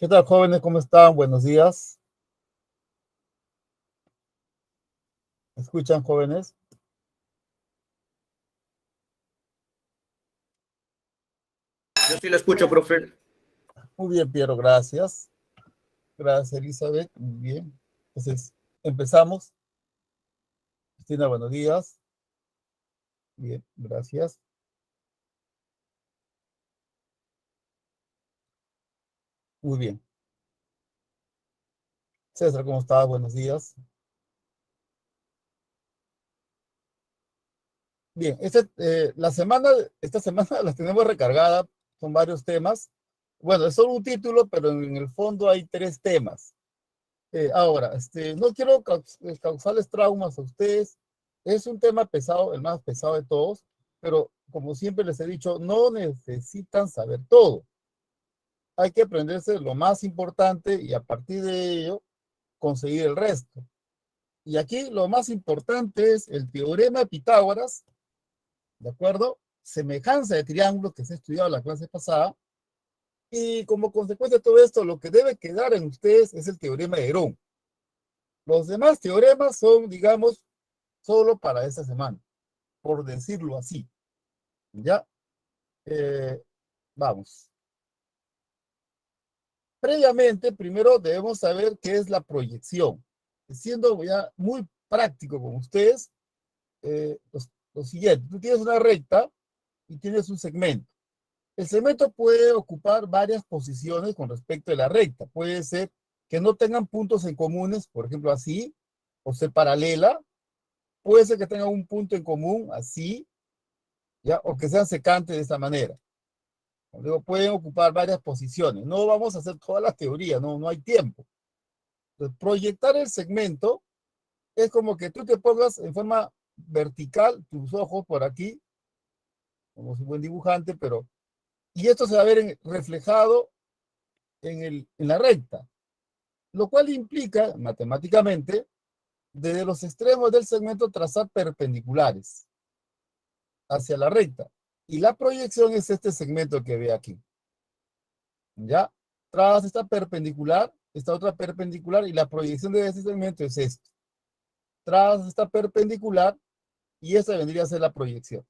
¿Qué tal, jóvenes? ¿Cómo están? Buenos días. ¿Me escuchan, jóvenes? Yo sí lo escucho, profe. Muy bien, Piero, gracias. Gracias, Elizabeth. Muy bien. Entonces, empezamos. Cristina, buenos días. Bien, gracias. Muy bien. César, ¿cómo estás? Buenos días. Bien, esta semana la tenemos recargada. Son varios temas. Bueno, es solo un título, pero en el fondo hay tres temas. Ahora, no quiero causarles traumas a ustedes. Es un tema pesado, el más pesado de todos, pero como siempre les he dicho, no necesitan saber todo. Hay que aprenderse lo más importante y a partir de ello conseguir el resto. Y aquí lo más importante es el teorema de Pitágoras, ¿de acuerdo? Semejanza de triángulos que se ha estudiado en la clase pasada. Y como consecuencia de todo esto, lo que debe quedar en ustedes es el teorema de Herón. Los demás teoremas son, digamos, solo para esta semana, por decirlo así. ¿Ya? Eh, Vamos. Previamente, primero debemos saber qué es la proyección. Siendo ya muy práctico con ustedes, lo siguiente, tú tienes una recta y tienes un segmento. El segmento puede ocupar varias posiciones con respecto a la recta. Puede ser que no tengan puntos en comunes, por ejemplo, así, o ser paralela. Puede ser que tengan un punto en común, así, ¿ya? O que sean secantes de esta manera. Luego pueden ocupar varias posiciones. No vamos a hacer todas las teorías, no hay tiempo. Entonces, proyectar el segmento es como que tú te pongas en forma vertical, tus ojos por aquí, como un buen dibujante, pero, y esto se va a ver reflejado en la recta, lo cual implica matemáticamente desde los extremos del segmento trazar perpendiculares hacia la recta. Y la proyección es este segmento que ve aquí. ¿Ya? Tras esta otra perpendicular, y la proyección de este segmento es esto. Tras esta perpendicular, y esta vendría a ser la proyección.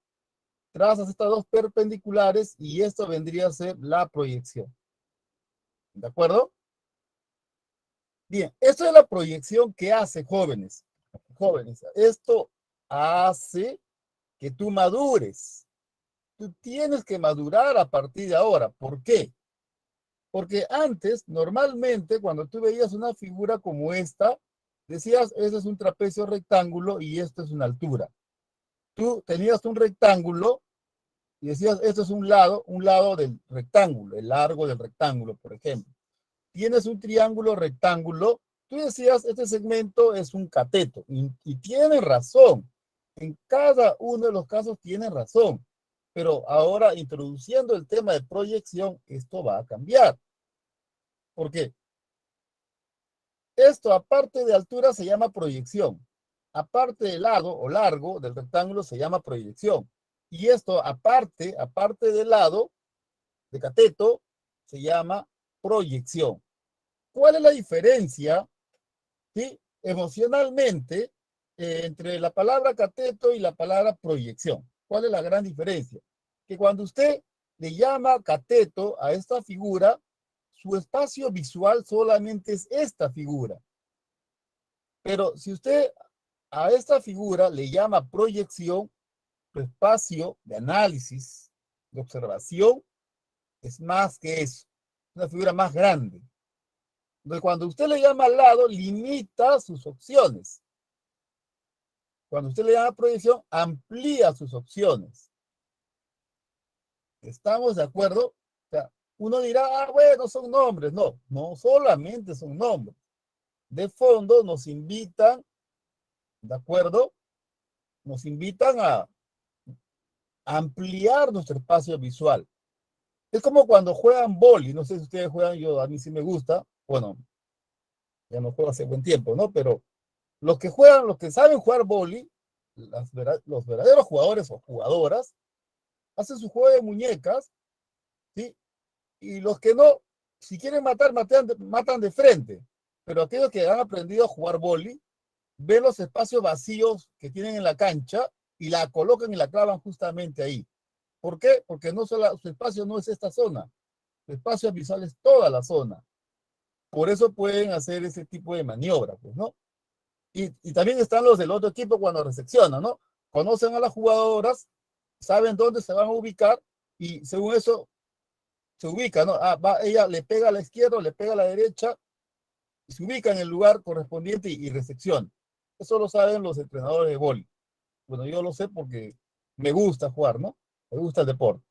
Trazas estas dos perpendiculares, y esto vendría a ser la proyección. ¿De acuerdo? Bien, esto es la proyección que hace, jóvenes. Jóvenes, esto hace que tú madures. Tú tienes que madurar a partir de ahora. ¿Por qué? Porque antes, normalmente, cuando tú veías una figura como esta, decías, ese es un trapecio rectángulo y esto es una altura. Tú tenías un rectángulo y decías, esto es un lado del rectángulo, el largo del rectángulo, por ejemplo. Tienes un triángulo rectángulo, tú decías, este segmento es un cateto. Y tienen razón. En cada uno de los casos tienen razón. Pero ahora, introduciendo el tema de proyección, esto va a cambiar. ¿Por qué? Esto, aparte de altura, se llama proyección. Aparte de lado o largo del rectángulo, se llama proyección. Y esto, aparte del lado de cateto, se llama proyección. ¿Cuál es la diferencia, sí, emocionalmente entre la palabra cateto y la palabra proyección? ¿Cuál es la gran diferencia? Que cuando usted le llama cateto a esta figura, su espacio visual solamente es esta figura. Pero si usted a esta figura le llama proyección, su espacio de análisis, de observación, es más que eso, una figura más grande. Entonces, cuando usted le llama al lado, limita sus opciones. Cuando usted le llama proyección, amplía sus opciones. ¿Estamos de acuerdo? O sea, uno dirá, ah, bueno, son nombres. No, no solamente son nombres. De fondo nos invitan, ¿de acuerdo? Nos invitan a ampliar nuestro espacio visual. Es como cuando juegan boli, no sé si ustedes juegan, a mí sí me gusta, bueno, ya no juego hace buen tiempo, ¿no? Pero los que juegan, los que saben jugar boli, los verdaderos jugadores o jugadoras, hacen su juego de muñecas, ¿sí? Y los que no, si quieren matar, matan de frente. Pero aquellos que han aprendido a jugar vóley, ven los espacios vacíos que tienen en la cancha y la colocan y la clavan justamente ahí. ¿Por qué? Porque no solo, su espacio no es esta zona, su espacio visual es toda la zona. Por eso pueden hacer ese tipo de maniobra, pues, ¿no? Y también están los del otro equipo cuando recepcionan, ¿no? Conocen a las jugadoras, saben dónde se van a ubicar y según eso se ubica, ¿no? Ella le pega a la izquierda, le pega a la derecha, y se ubica en el lugar correspondiente y recepciona. Eso lo saben los entrenadores de vóley. Bueno, yo lo sé porque me gusta jugar, ¿no? Me gusta el deporte.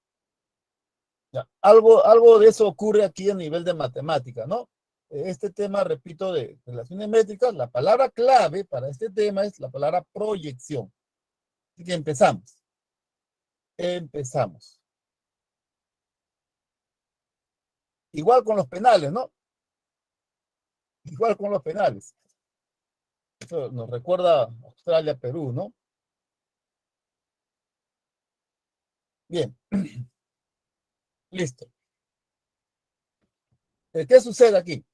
Ya. Algo de eso ocurre aquí a nivel de matemática, ¿no? Este tema, repito, de relaciones métricas, la palabra clave para este tema es la palabra proyección. Así que empezamos. Empezamos. Igual con los penales, ¿no? Igual con los penales. Eso nos recuerda Australia-Perú, ¿no? Bien, listo. ¿Qué sucede aquí?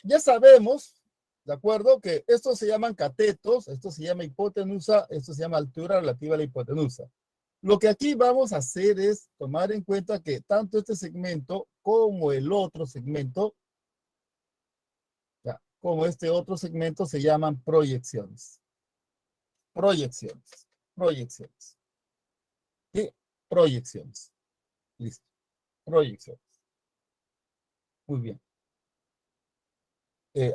Ya sabemos, ¿de acuerdo? Que estos se llaman catetos, esto se llama hipotenusa, esto se llama altura relativa a la hipotenusa. Lo que aquí vamos a hacer es tomar en cuenta que tanto este segmento como el otro segmento, ya, como este otro segmento se llaman proyecciones. Proyecciones. Proyecciones. ¿Sí? Proyecciones. Listo. Proyecciones. Muy bien.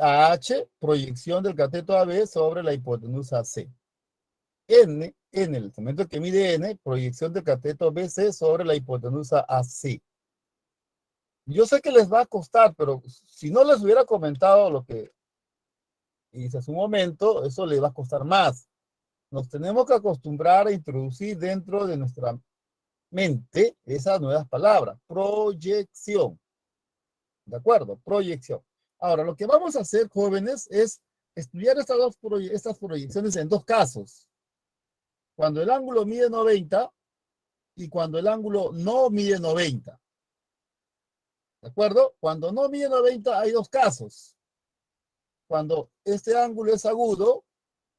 AH, proyección del cateto AB sobre la hipotenusa C. N, el segmento que mide N, proyección del cateto BC sobre la hipotenusa AC. Yo sé que les va a costar, pero si no les hubiera comentado lo que hice hace un momento, eso les va a costar más. Nos tenemos que acostumbrar a introducir dentro de nuestra mente esas nuevas palabras. Proyección. ¿De acuerdo? Proyección. Ahora, lo que vamos a hacer, jóvenes, es estudiar estas proyecciones en dos casos. Cuando el ángulo mide 90 y cuando el ángulo no mide 90. ¿De acuerdo? Cuando no mide 90 hay dos casos. Cuando este ángulo es agudo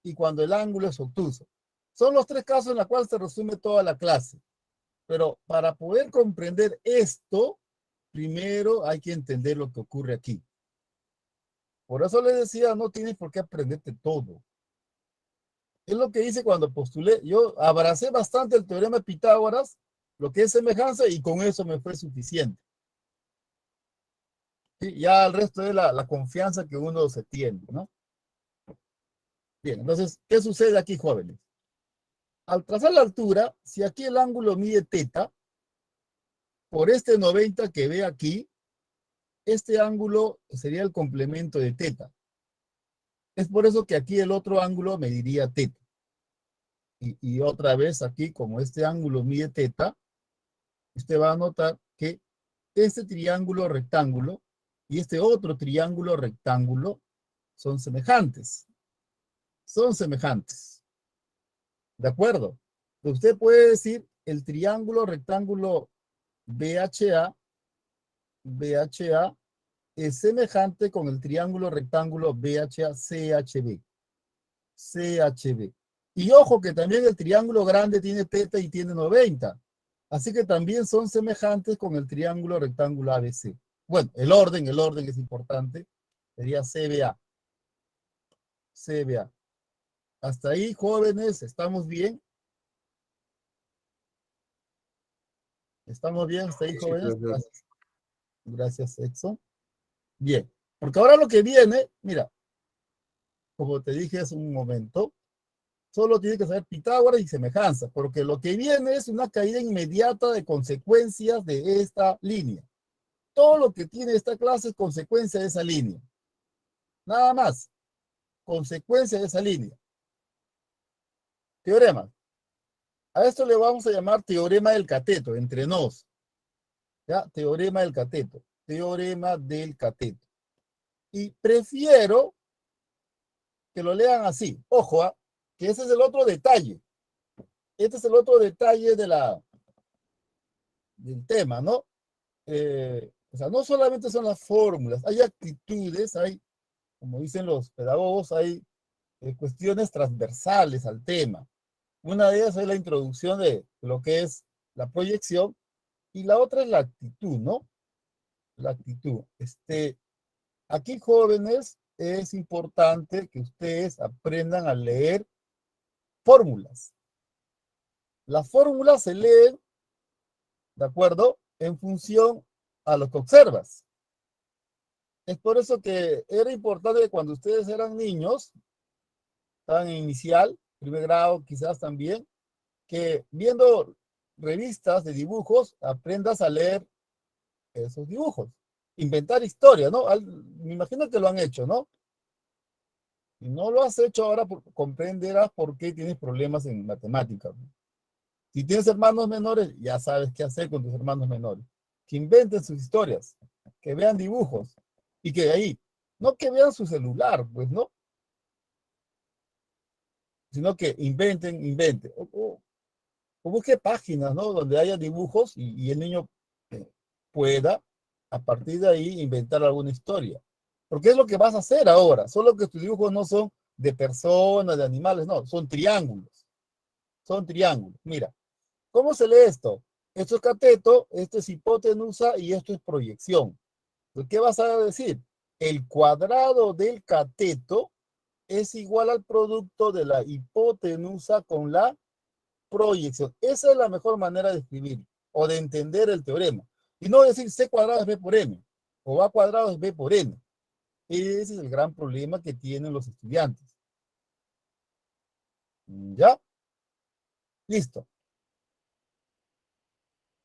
y cuando el ángulo es obtuso. Son los tres casos en los cuales se resume toda la clase. Pero para poder comprender esto, primero hay que entender lo que ocurre aquí. Por eso les decía, no tienes por qué aprenderte todo. Es lo que hice cuando postulé. Yo abracé bastante el teorema de Pitágoras, lo que es semejanza, y con eso me fue suficiente. ¿Sí? Ya el resto es la confianza que uno se tiene, ¿no? Bien, entonces, ¿qué sucede aquí, jóvenes? Al trazar la altura, si aquí el ángulo mide teta, por este 90 que ve aquí, este ángulo sería el complemento de teta. Es por eso que aquí el otro ángulo mediría teta. Y otra vez aquí, como este ángulo mide teta, usted va a notar que este triángulo rectángulo y este otro triángulo rectángulo son semejantes. Son semejantes. ¿De acuerdo? Usted puede decir el triángulo rectángulo BHA es semejante con el triángulo rectángulo BHA-CHB. CHB. Y ojo que también el triángulo grande tiene teta y tiene 90. Así que también son semejantes con el triángulo rectángulo ABC. Bueno, el orden es importante. Sería CBA. CBA. Hasta ahí, jóvenes, ¿estamos bien? ¿Estamos bien hasta ahí, Sí, jóvenes? profesor. Gracias. Gracias, Edson. Bien. Porque ahora lo que viene, mira, como te dije hace un momento, solo tiene que saber Pitágoras y semejanza, porque lo que viene es una caída inmediata de consecuencias de esta línea. Todo lo que tiene esta clase es consecuencia de esa línea. Nada más. Consecuencia de esa línea. Teorema. A esto le vamos a llamar teorema del cateto, entre nos. ¿Ya? Teorema del cateto. Teorema del cateto. Y prefiero que lo lean así. Ojo, que ese es el otro detalle. Este es el otro detalle del tema, ¿no? o sea, no solamente son las fórmulas, hay actitudes, hay, como dicen los pedagogos, hay cuestiones transversales al tema. Una de ellas es la introducción de lo que es la proyección y la otra es la actitud, ¿no? La actitud. Aquí, jóvenes, es importante que ustedes aprendan a leer fórmulas. Las fórmulas se leen, ¿de acuerdo? En función a lo que observas. Es por eso que era importante que cuando ustedes eran niños, estaban en inicial, primer grado quizás también, que viendo revistas de dibujos, aprendas a leer esos dibujos. Inventar historia, ¿no? Me imagino que lo han hecho, ¿no? Si no lo has hecho ahora, comprenderás por qué tienes problemas en matemáticas. Si tienes hermanos menores, ya sabes qué hacer con tus hermanos menores. Que inventen sus historias, que vean dibujos y que de ahí, no que vean su celular, pues no, sino que inventen. O busque páginas, ¿no? Donde haya dibujos y el niño eh, pueda, a partir de ahí, inventar alguna historia. Porque es lo que vas a hacer ahora, solo que tus dibujos no son de personas, de animales, no, son triángulos. Son triángulos. Mira, ¿cómo se lee esto? Esto es cateto, esto es hipotenusa y esto es proyección. ¿Qué vas a decir? El cuadrado del cateto es igual al producto de la hipotenusa con la proyección. Esa es la mejor manera de escribir o de entender el teorema. Y no decir C cuadrado es B por M o A cuadrado es B por N. Ese es el gran problema que tienen los estudiantes. ¿Ya? Listo.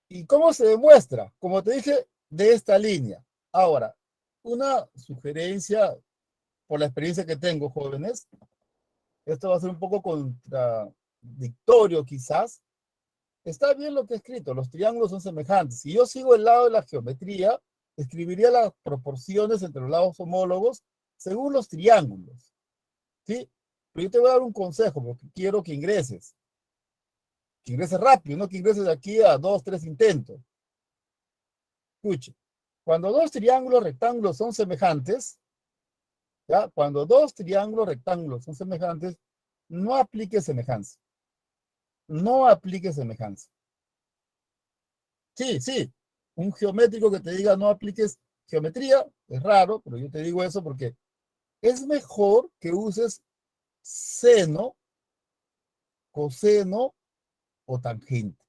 ¿Y cómo se demuestra? Como te dije, de esta línea. Ahora, una sugerencia por la experiencia que tengo, jóvenes, esto va a ser un poco contradictorio quizás. Está bien lo que he escrito, los triángulos son semejantes. Si yo sigo el lado de la geometría, escribiría las proporciones entre los lados homólogos según los triángulos. ¿Sí? Pero yo te voy a dar un consejo, porque quiero que ingreses. Que ingreses rápido, no que ingreses de aquí a 2, 3 intentos. Escuche, cuando dos triángulos rectángulos son semejantes, ¿ya? Cuando dos triángulos rectángulos son semejantes, no aplique semejanza. No aplique semejanza. Sí, sí. Un geométrico que te diga no apliques geometría es raro, pero yo te digo eso porque es mejor que uses seno, coseno o tangente.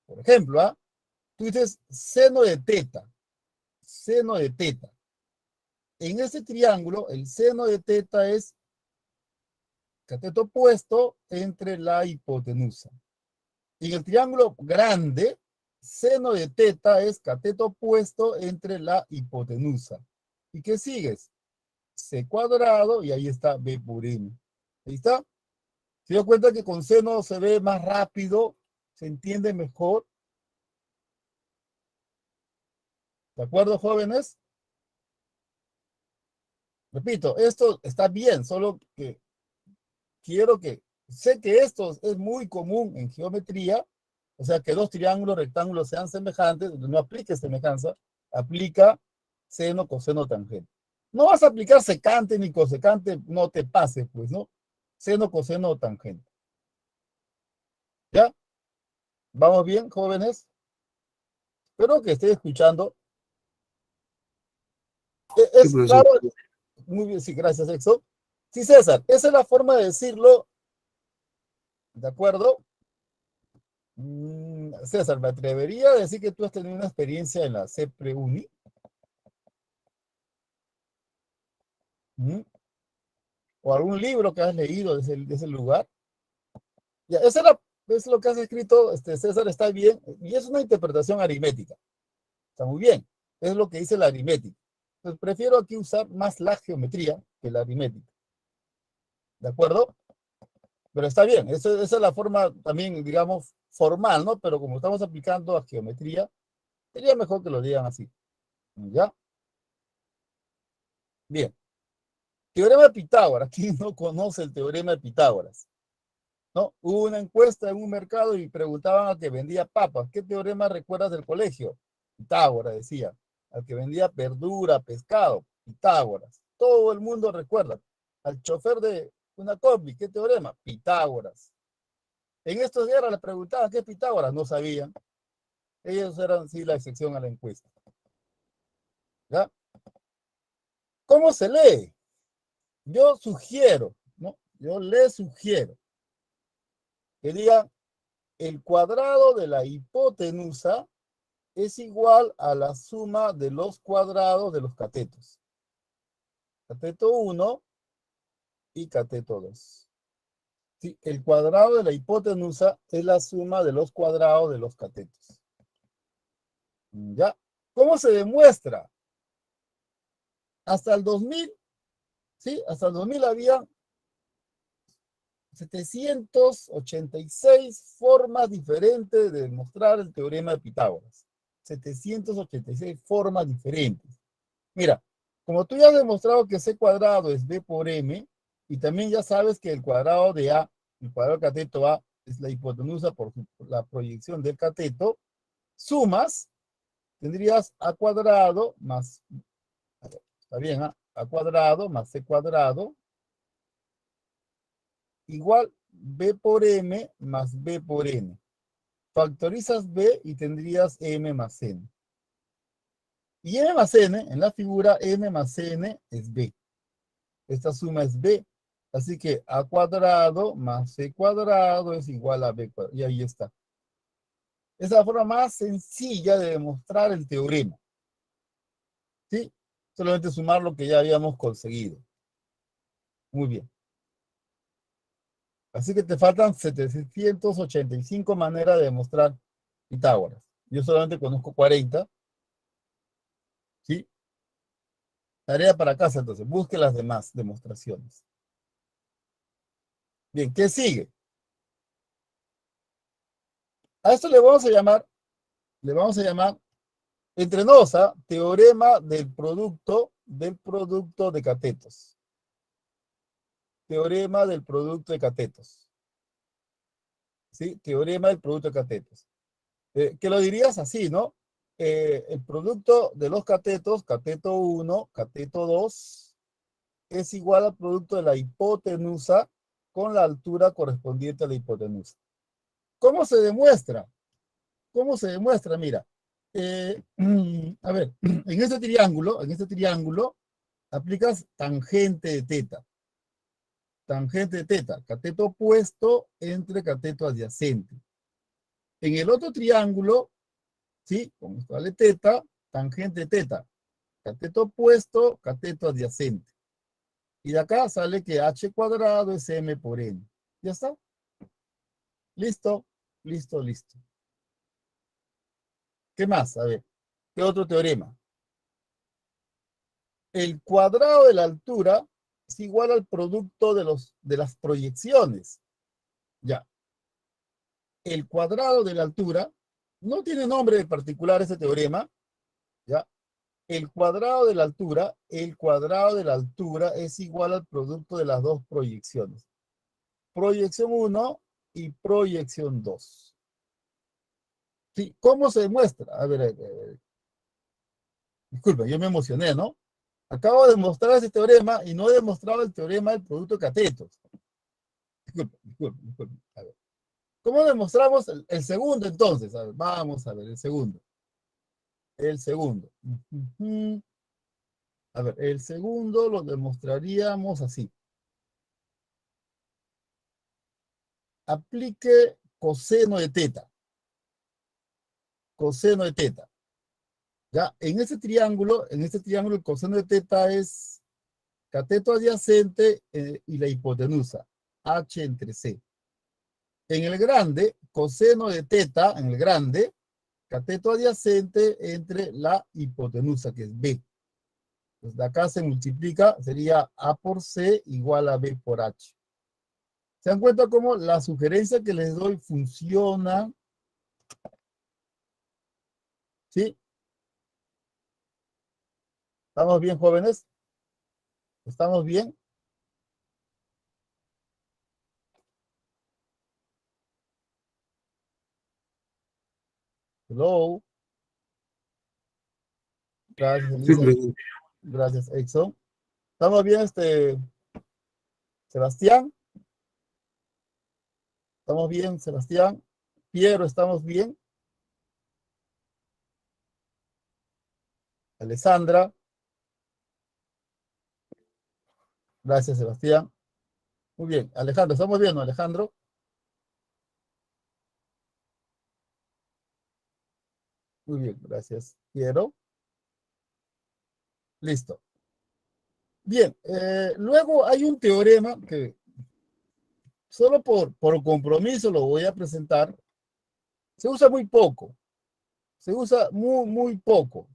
Por ejemplo, ¿ah? Tú dices seno de teta, seno de teta. En ese triángulo, el seno de teta es cateto opuesto entre la hipotenusa. En el triángulo grande, seno de teta es cateto opuesto entre la hipotenusa. ¿Y qué sigues? C cuadrado y ahí está B por N. Ahí está. Se dio cuenta que con seno se ve más rápido, se entiende mejor. ¿De acuerdo, jóvenes? Repito, esto está bien, solo que quiero que, sé que esto es muy común en geometría, o sea, que dos triángulos rectángulos sean semejantes, no aplique semejanza, aplica seno, coseno, tangente. No vas a aplicar secante ni cosecante, no te pase, pues, ¿no? Seno, coseno, tangente. ¿Ya? ¿Vamos bien, jóvenes? Espero que estén escuchando. Sí, Es profesor. claro, muy bien, sí, gracias, Exo. Sí, César, esa es la forma de decirlo, ¿de acuerdo? César, me atrevería a decir que tú has tenido una experiencia en la CEPRE-UNI. ¿Mm? O algún libro que has leído de ese lugar. Ya, es lo que has escrito, César, está bien, y es una interpretación aritmética. Está muy bien, es lo que dice la aritmética. Entonces, prefiero aquí usar más la geometría que la aritmética. ¿De acuerdo? Pero está bien, esa es la forma también, digamos, formal, ¿no? Pero como estamos aplicando a geometría, sería mejor que lo digan así. ¿Ya? Bien. Teorema de Pitágoras. ¿Quién no conoce el teorema de Pitágoras? ¿No? Hubo una encuesta en un mercado y preguntaban al que vendía papas, ¿qué teorema recuerdas del colegio? Pitágoras decía. Al que vendía verdura, pescado, Pitágoras. Todo el mundo recuerda. Al chofer de una combi, ¿qué teorema? Pitágoras. En estos días le preguntaban qué es Pitágoras, no sabían. Ellos eran sí la excepción a la encuesta. ¿Ya? ¿Cómo se lee? Yo sugiero, ¿no? Yo le sugiero que diga el cuadrado de la hipotenusa es igual a la suma de los cuadrados de los catetos. Cateto 1 y cateto 2. Sí, el cuadrado de la hipotenusa es la suma de los cuadrados de los catetos. ¿Ya? ¿Cómo se demuestra? Hasta el 2000, ¿sí? Hasta el 2000 había 786 formas diferentes de demostrar el teorema de Pitágoras. 786 formas diferentes. Mira, como tú ya has demostrado que C cuadrado es B por M, y también ya sabes que el cuadrado de A, el cuadrado del cateto A, es la hipotenusa por la proyección del cateto, sumas, tendrías A cuadrado más, a ver, está bien, A cuadrado más C cuadrado, igual B por M más B por N. Factorizas B y tendrías M más N. Y M más N, en la figura, M más N es B. Esta suma es B. Así que A cuadrado más C cuadrado es igual a B cuadrado. Y ahí está. Es la forma más sencilla de demostrar el teorema. ¿Sí? Solamente sumar lo que ya habíamos conseguido. Muy bien. Así que te faltan 785 maneras de demostrar Pitágoras. Yo solamente conozco 40. ¿Sí? Tarea para casa, entonces. Busque las demás demostraciones. Bien, ¿qué sigue? A esto le vamos a llamar entre nos, teorema del producto de catetos. Teorema del producto de catetos. ¿Sí? Teorema del producto de catetos. Que lo dirías así, ¿no? El producto de los catetos, cateto 1, cateto 2, es igual al producto de la hipotenusa con la altura correspondiente a la hipotenusa. ¿Cómo se demuestra? ¿Cómo se demuestra? Mira, a ver, en este triángulo, aplicas tangente de teta. Tangente de teta, cateto opuesto entre cateto adyacente. En el otro triángulo, ¿sí? Con esto vale teta, tangente de teta, cateto opuesto, cateto adyacente. Y de acá sale que h cuadrado es m por n. ¿Ya está? Listo, listo, listo. ¿Qué más? A ver, ¿qué otro teorema? El cuadrado de la altura es igual al producto de las proyecciones. Ya. El cuadrado de la altura no tiene nombre particular ese teorema. Ya. El cuadrado de la altura es igual al producto de las dos proyecciones. Proyección 1 y proyección 2. Sí, ¿cómo se demuestra? A ver, disculpe, yo me emocioné, ¿no? Acabo de mostrar ese teorema y no he demostrado el teorema del producto de catetos. Disculpe. A ver. ¿Cómo demostramos el segundo entonces? A ver, vamos a ver, el segundo. El segundo. A ver, el segundo lo demostraríamos así. Aplique coseno de teta. Coseno de teta. Ya, en este triángulo el coseno de teta es cateto adyacente y la hipotenusa, H entre C. En el grande, coseno de teta, en el grande, cateto adyacente entre la hipotenusa, que es B. Pues de acá se multiplica, sería A por C igual a B por H. ¿Se dan cuenta cómo la sugerencia que les doy funciona? ¿Sí? ¿Estamos bien, jóvenes? ¿Estamos bien? Hello. Gracias, Sí, Elisa. profesor. Gracias, Exxon. ¿Estamos bien, Sebastián? ¿Estamos bien, Sebastián? Piero, ¿estamos bien? Alessandra. Gracias, Sebastián. Muy bien. Alejandro, ¿estamos bien, no, Alejandro? Muy bien, gracias. Piero. Listo. Bien, luego hay un teorema que solo por compromiso lo voy a presentar. Se usa muy poco. Se usa muy, muy poco.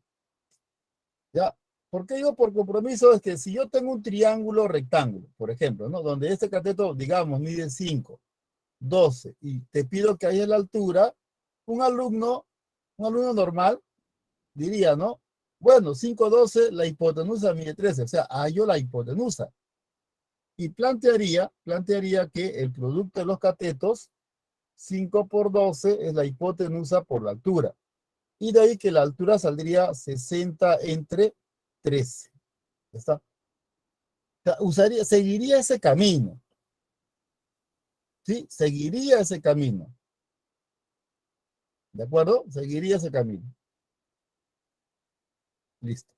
¿Ya? ¿Por qué digo por compromiso? Es que si yo tengo un triángulo rectángulo, por ejemplo, ¿no? Donde este cateto, digamos, mide 5, 12, y te pido que haya la altura, un alumno, un alumno normal, diría, ¿no? Bueno, 5, 12, la hipotenusa mide 13, o sea, hallo la hipotenusa. Y plantearía que el producto de los catetos, 5 por 12, es la hipotenusa por la altura. Y de ahí que la altura saldría 60 entre 13. ¿Está? O sea, seguiría ese camino. ¿Sí? Seguiría ese camino. ¿De acuerdo? Seguiría ese camino. Listo.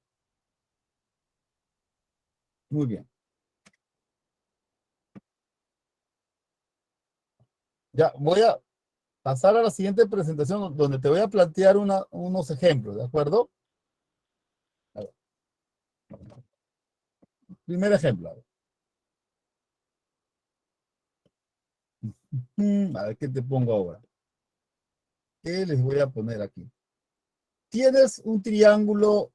Muy bien. Ya voy a pasar a la siguiente presentación donde te voy a plantear unos ejemplos, ¿de acuerdo? A ver. Primer ejemplo. A ver. A ver qué te pongo ahora. ¿Qué les voy a poner aquí? Tienes un triángulo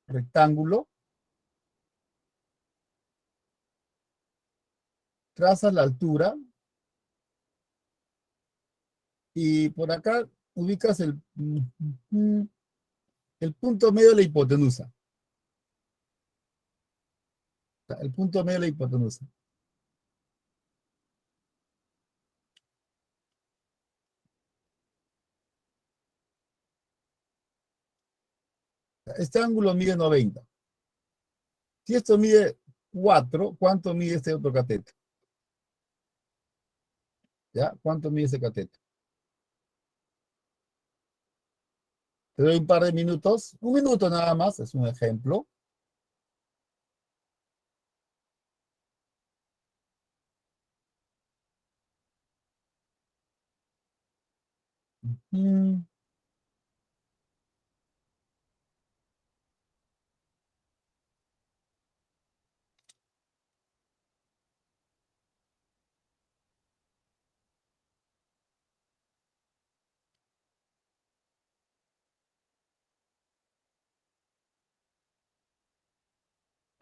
rectángulo, trazas la altura y por acá ubicas el punto medio de la hipotenusa. El punto medio de la hipotenusa. Este ángulo mide 90. Si esto mide 4, ¿cuánto mide este otro cateto? ¿Ya? ¿Cuánto mide ese cateto? Te doy un par de minutos. Un minuto nada más, es un ejemplo. Mm,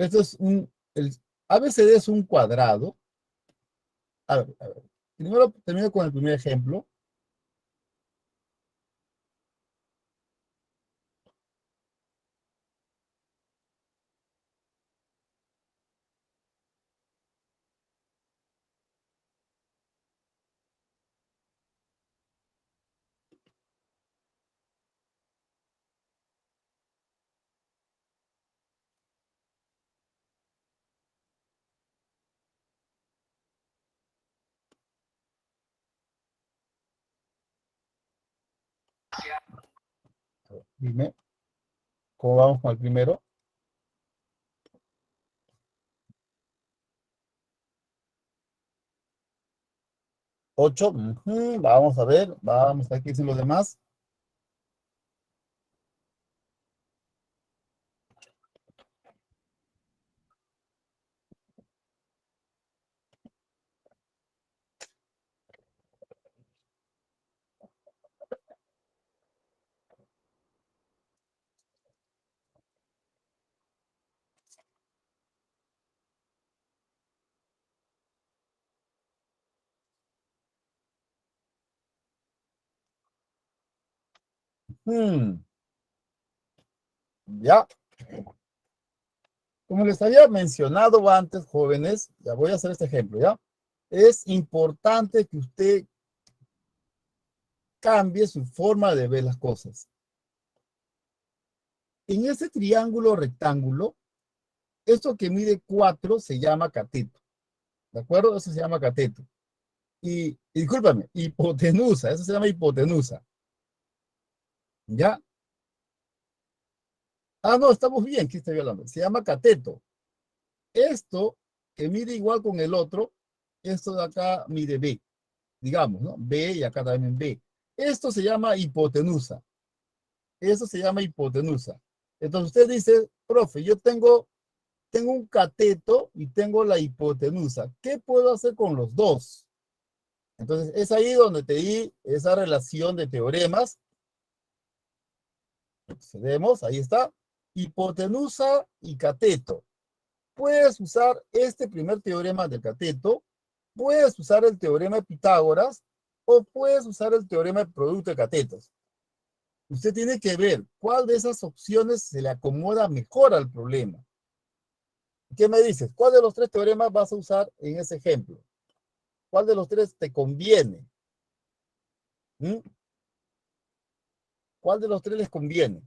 Esto es el ABCD es un cuadrado. A ver. Primero termino con el primer ejemplo. Dime, ¿cómo vamos con el primero? 8. Vamos a ver, vamos a ver qué dicen los demás. Hmm, ya, como les había mencionado antes, jóvenes, ya voy a hacer este ejemplo, ¿ya? Es importante que usted cambie su forma de ver las cosas. En ese triángulo rectángulo, esto que mide 4 se llama cateto. ¿De acuerdo? Eso se llama cateto. Y discúlpame, hipotenusa, eso se llama hipotenusa. ¿Ya? Ah, no, estamos bien, ¿qué estoy hablando? Se llama cateto. Esto que mide igual con el otro, esto de acá mide B, digamos, ¿no? B y acá también B. Esto se llama hipotenusa. Eso se llama hipotenusa. Entonces usted dice, profe, yo tengo un cateto y tengo la hipotenusa. ¿Qué puedo hacer con los dos? Entonces es ahí donde te di esa relación de teoremas. Accedemos, ahí está. Hipotenusa y cateto. Puedes usar este primer teorema del cateto, puedes usar el teorema de Pitágoras o puedes usar el teorema de producto de catetos. Usted tiene que ver cuál de esas opciones se le acomoda mejor al problema. ¿Qué me dices? ¿Cuál de los tres teoremas vas a usar en ese ejemplo? ¿Cuál de los tres te conviene? ¿Mm? ¿Cuál de los tres les conviene?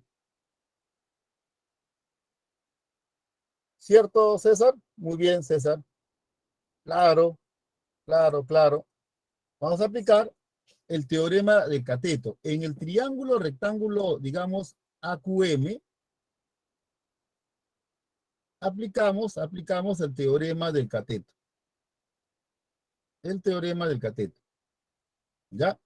¿Cierto, César? Muy bien, César. Claro, claro, claro. Vamos a aplicar el teorema del cateto. En el triángulo rectángulo, digamos, AQM, aplicamos el teorema del cateto. El teorema del cateto. ¿Ya?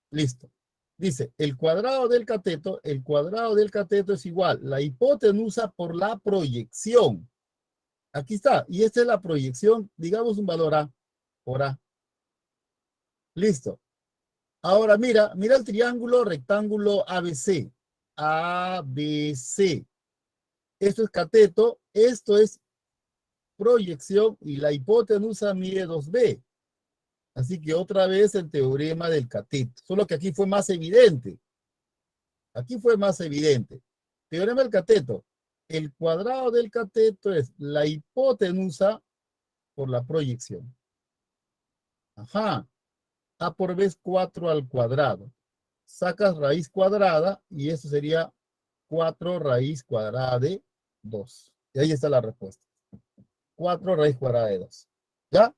Listo. Dice, el cuadrado del cateto es igual, la hipotenusa por la proyección. Aquí está, y esta es la proyección, digamos un valor A, por A. Listo. Ahora mira el triángulo rectángulo ABC. ABC. Esto es cateto, esto es proyección y la hipotenusa mide 2B. Así que otra vez el teorema del cateto, solo que aquí fue más evidente. Aquí fue más evidente. Teorema del cateto. El cuadrado del cateto es la hipotenusa por la proyección. Ajá. A por B es 4 al cuadrado. Sacas raíz cuadrada y eso sería 4 raíz cuadrada de 2. Y ahí está la respuesta. 4 raíz cuadrada de 2. ¿Ya?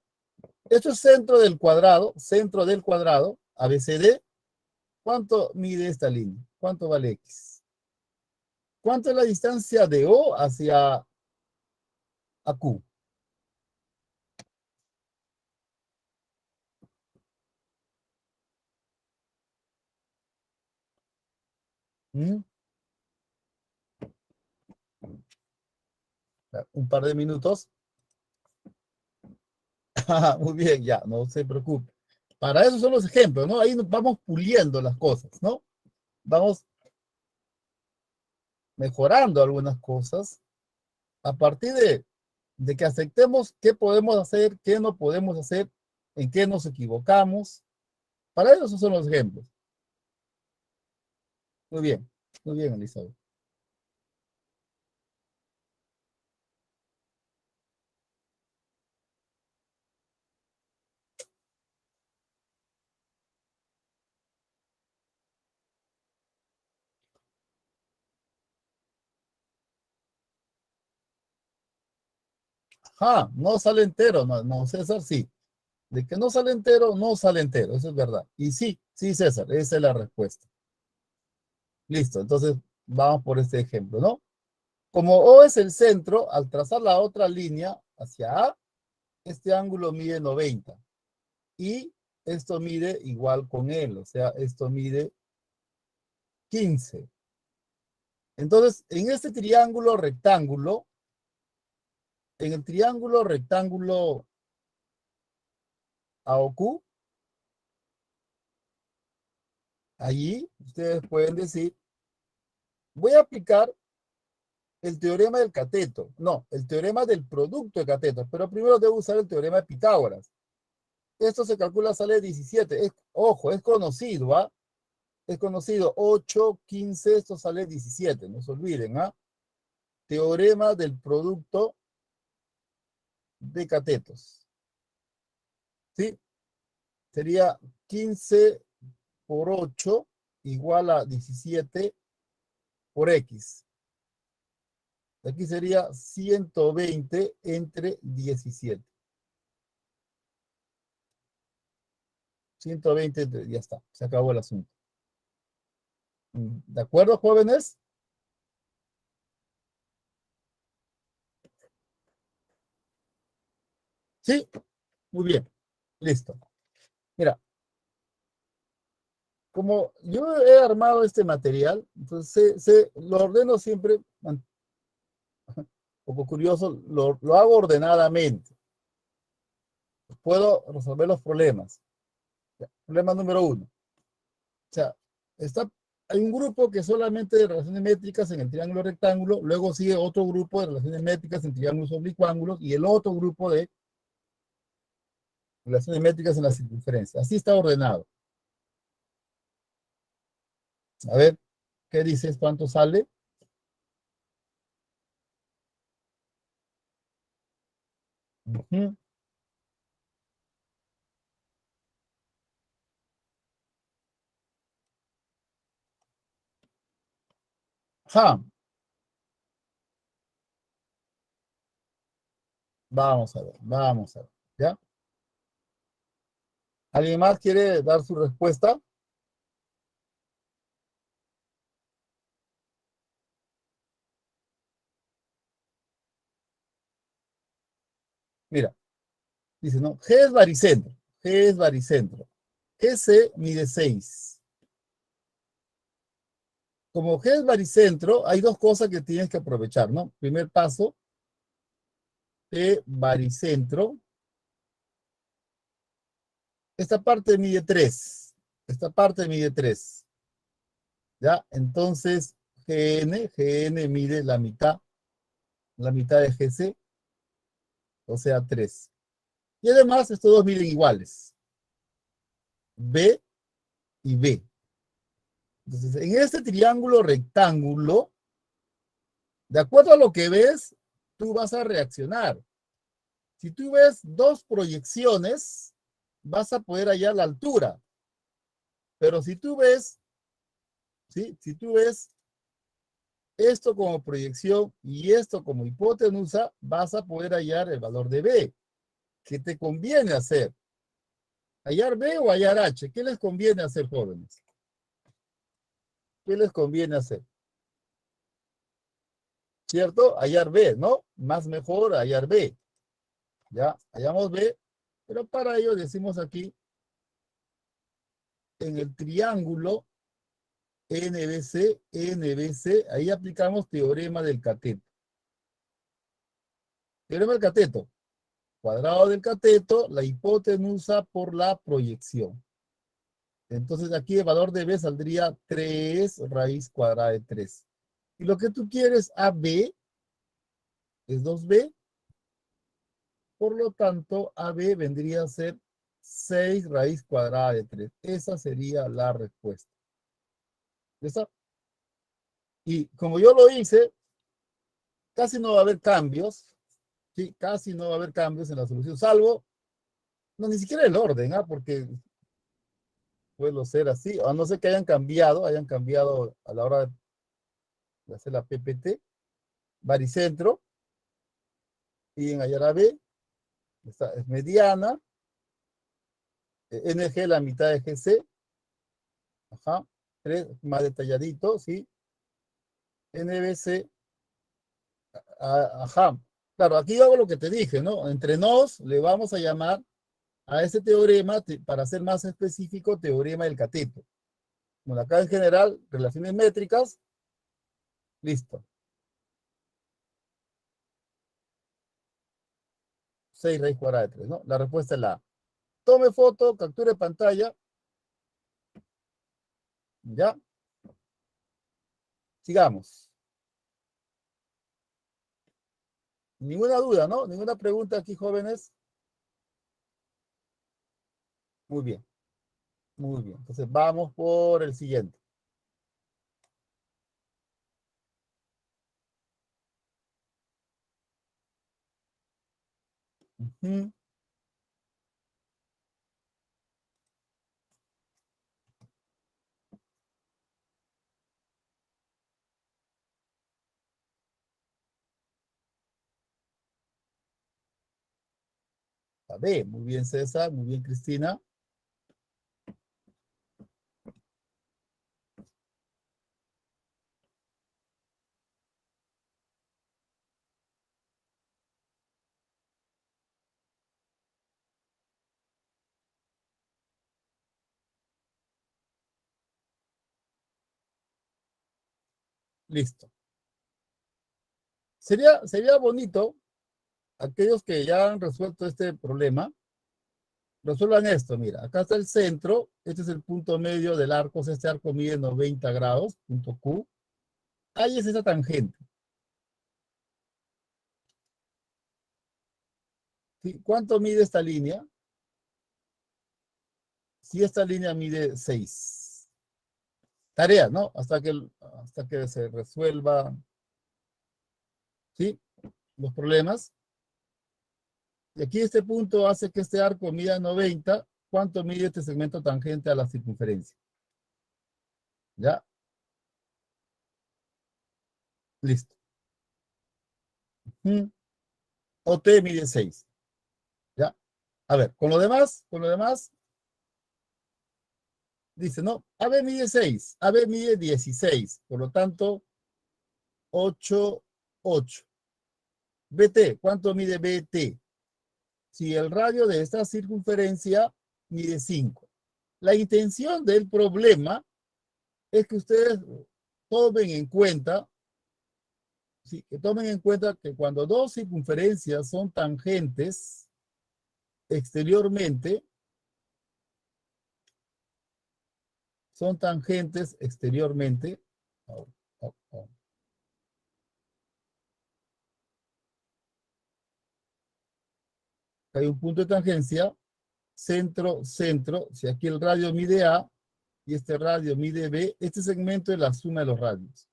Esto es centro del cuadrado, ABCD. ¿Cuánto mide esta línea? ¿Cuánto vale X? ¿Cuánto es la distancia de O hacia AQ? ¿Mm? Un par de minutos. Muy bien, ya, no se preocupe. Para eso son los ejemplos, ¿no? Ahí nos vamos puliendo las cosas, ¿no? Vamos mejorando algunas cosas a partir de que aceptemos qué podemos hacer, qué no podemos hacer, en qué nos equivocamos. Para eso son los ejemplos. Muy bien, Elizabeth. Ah, no sale entero, no, no, César, sí. De que no sale entero, no sale entero, eso es verdad. Y sí, sí, César, esa es la respuesta. Listo, entonces vamos por este ejemplo, ¿no? Como O es el centro, al trazar la otra línea hacia A, este ángulo mide 90. Y esto mide igual con él, o sea, esto mide 15. Entonces, en este triángulo rectángulo, en el triángulo rectángulo AOQ, allí ustedes pueden decir, voy a aplicar el teorema del cateto. No, el teorema del producto de cateto, pero primero debo usar el teorema de Pitágoras. Esto se calcula, sale 17. Ojo, es conocido, ¿ah? Es conocido. 8, 15, esto sale 17. No se olviden, ¿ah? Teorema del producto de catetos. ¿Sí? Sería 15 por 8 igual a 17 por X. Aquí sería 120 entre 17. 120 ya está, se acabó el asunto. ¿De acuerdo, jóvenes? Sí, muy bien, listo. Mira, como yo he armado este material, entonces lo ordeno siempre, un poco curioso, lo hago ordenadamente. Puedo resolver los problemas. Problema número uno. O sea, hay un grupo que solamente de relaciones métricas en el triángulo rectángulo, luego sigue otro grupo de relaciones métricas en triángulos oblicuángulos y el otro grupo de relaciones métricas en la circunferencia. Así está ordenado. A ver, ¿qué dices? ¿Cuánto sale? Ujú. Ajá. Vamos a ver, vamos a ver. ¿Ya? ¿Alguien más quiere dar su respuesta? Mira, dice, ¿no? G es baricentro. G es baricentro. GC mide 6. Como G es baricentro, hay dos cosas que tienes que aprovechar, ¿no? Primer paso, G baricentro. Esta parte mide 3. Esta parte mide 3. ¿Ya? Entonces, GN mide la mitad de GC, o sea, 3. Y además, estos dos miden iguales. B y B. Entonces, en este triángulo rectángulo, de acuerdo a lo que ves, tú vas a reaccionar. Si tú ves dos proyecciones, vas a poder hallar la altura. Pero si tú ves, ¿sí? Si tú ves esto como proyección y esto como hipotenusa, vas a poder hallar el valor de B. ¿Qué te conviene hacer? ¿Hallar B o hallar H? ¿Qué les conviene hacer, jóvenes? ¿Qué les conviene hacer? ¿Cierto? Hallar B, ¿no? Más mejor hallar B. Ya, hallamos B, pero para ello decimos aquí, en el triángulo NBC, ahí aplicamos teorema del cateto. Teorema del cateto. Cuadrado del cateto, la hipotenusa por la proyección. Entonces aquí el valor de B saldría 3 raíz cuadrada de 3. Y lo que tú quieres, AB, es 2B. Por lo tanto, AB vendría a ser 6 raíz cuadrada de 3. Esa sería la respuesta. ¿Listo? Y como yo lo hice, casi no va a haber cambios. Sí, casi no va a haber cambios en la solución, salvo, no, ni siquiera el orden, ¿ah? Porque puede ser así, a no ser que hayan cambiado a la hora de hacer la PPT, baricentro, y en Ayara B, es mediana, NG la mitad de GC, ajá, 3 más detalladito, ¿sí? NBC, ajá. Claro, aquí hago lo que te dije, ¿no? Entre nos le vamos a llamar a ese teorema, para ser más específico, teorema del cateto. Bueno, acá en general, relaciones métricas, listo. 6 raíz cuadrada de 3, ¿no? La respuesta es la A. Tome foto, capture pantalla, ya. Sigamos. Ninguna duda, ¿no? Ninguna pregunta aquí, jóvenes. Muy bien, muy bien. Entonces vamos por el siguiente. Ujú. La B. Muy bien, César. Muy bien, Cristina. Listo. Sería bonito, aquellos que ya han resuelto este problema, resuelvan esto. Mira, acá está el centro. Este es el punto medio del arco. O sea, este arco mide 90 grados, punto Q. Ahí es esa tangente. ¿Sí? ¿Cuánto mide esta línea? Si esta línea mide 6. Tarea, ¿no? Hasta que se resuelva, ¿sí? Los problemas. Y aquí este punto hace que este arco mida 90. ¿Cuánto mide este segmento tangente a la circunferencia? ¿Ya? Listo. OT mide 6. ¿Ya? A ver, con lo demás, dice, no, AB mide 6, AB mide 16, por lo tanto, 8, 8. BT, ¿cuánto mide BT? Si el radio de esta circunferencia mide 5. La intención del problema es que ustedes tomen en cuenta, sí, que tomen en cuenta que cuando dos circunferencias son tangentes exteriormente, oh, oh, oh. Hay un punto de tangencia, centro, centro. Si aquí el radio mide A y este radio mide B, este segmento es la suma de los radios.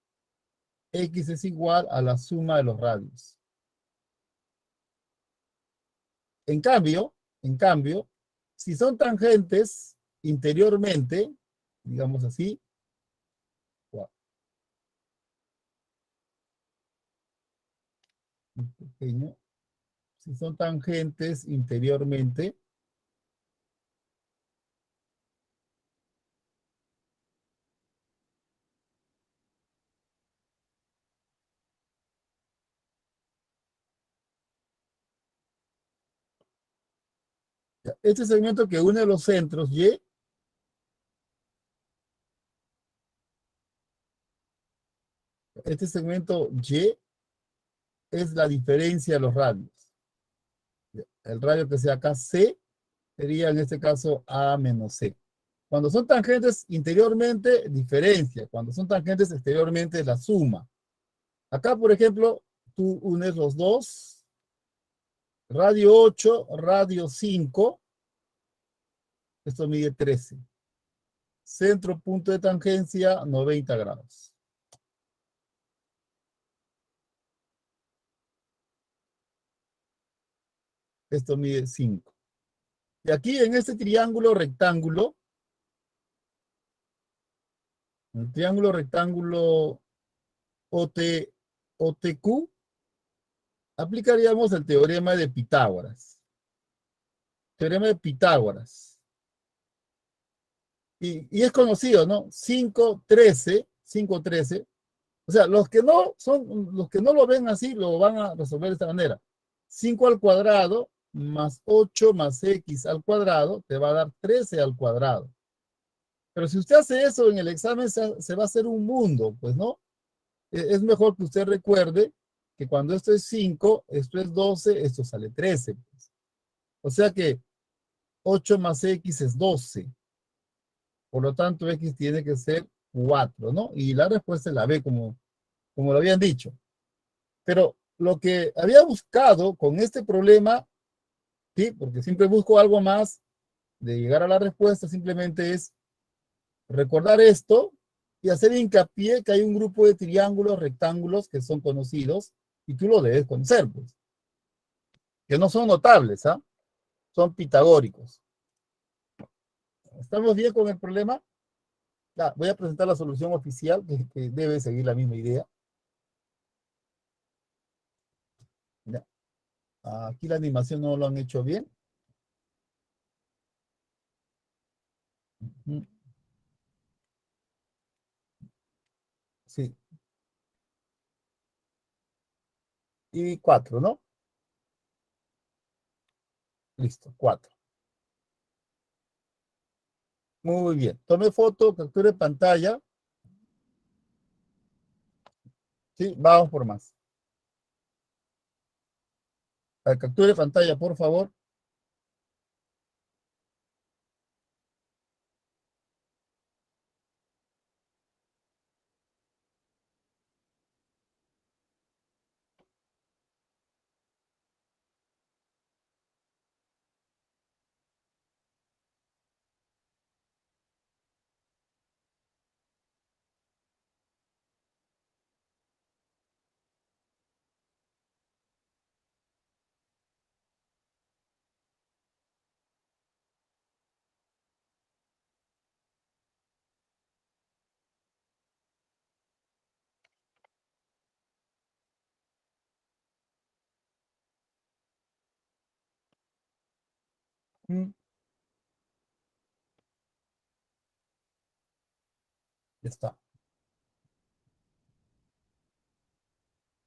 X es igual a la suma de los radios. En cambio, si son tangentes interiormente, digamos así, wow, muy pequeño, si son tangentes interiormente, este segmento que une los centros Y, este segmento Y es la diferencia de los radios. El radio que sea acá C sería en este caso A menos C. Cuando son tangentes interiormente, diferencia. Cuando son tangentes exteriormente, la suma. Acá, por ejemplo, tú unes los dos. Radio 8, radio 5. Esto mide 13. Centro, punto de tangencia, 90 grados. Esto mide 5. Y aquí en este triángulo rectángulo, el triángulo rectángulo OTQ, aplicaríamos el teorema de Pitágoras. Teorema de Pitágoras. Y es conocido, ¿no? 5, 13, 5, 13. O sea, los que no lo ven así, lo van a resolver de esta manera. 5 al cuadrado más 8 más x al cuadrado te va a dar 13 al cuadrado. Pero si usted hace eso en el examen, se va a hacer un mundo, pues, ¿no? Es mejor que usted recuerde que cuando esto es 5, esto es 12, esto sale 13. Pues. O sea que 8 más x es 12. Por lo tanto, x tiene que ser 4, ¿no? Y la respuesta es la B, como lo habían dicho. Pero lo que había buscado con este problema, sí, porque siempre busco algo más de llegar a la respuesta, simplemente es recordar esto y hacer hincapié que hay un grupo de triángulos, rectángulos que son conocidos y tú lo debes conocer, pues. Que no son notables, ¿ah? Son pitagóricos. ¿Estamos bien con el problema? Ya, voy a presentar la solución oficial que debe seguir la misma idea. Ya. Aquí la animación no lo han hecho bien. y 4, ¿no? Listo, 4. Muy bien. Tome foto, capture pantalla. Sí, vamos por más. Capture pantalla, por favor. Mm, ya está.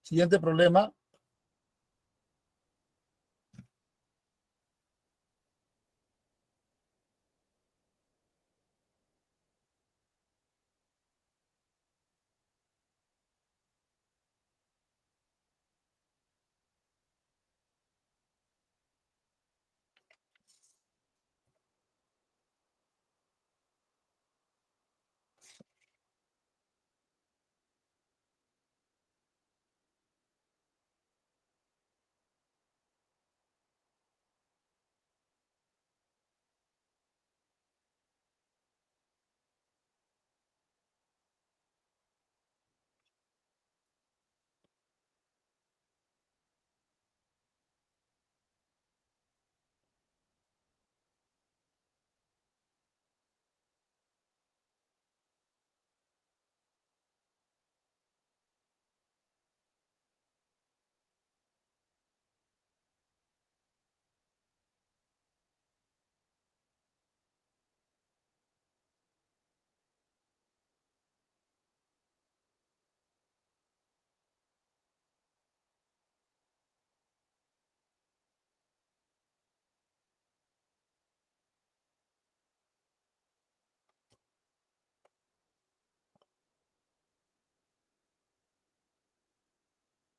Siguiente problema.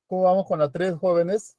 ¿Cómo vamos con las 3 jóvenes?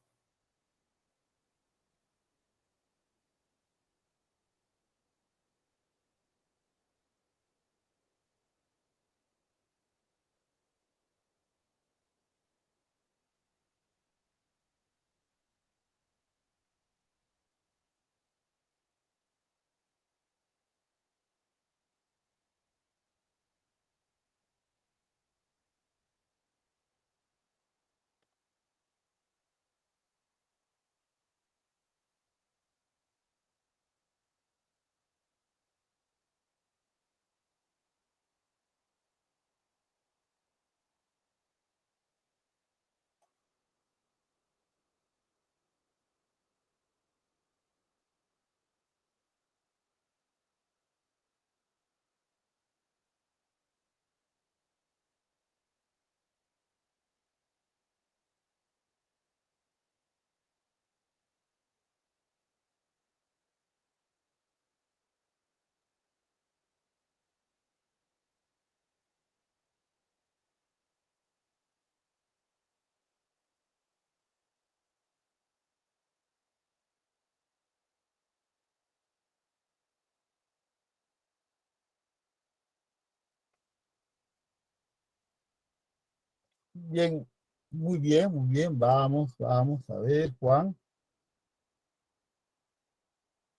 Bien, muy bien, muy bien. Vamos, vamos a ver, Juan.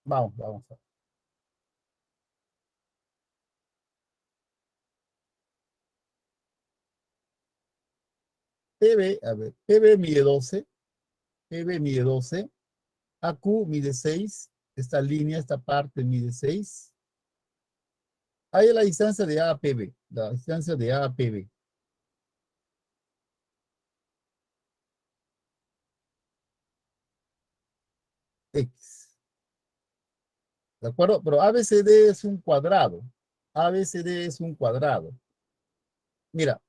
Vamos, vamos. PB, a ver, PB mide 12, PB mide 12, AQ mide 6, esta línea, esta parte mide 6. Ahí es la distancia de A a PB, la distancia de A a PB, X. ¿De acuerdo? Pero ABCD es un cuadrado. ABCD es un cuadrado. Mira,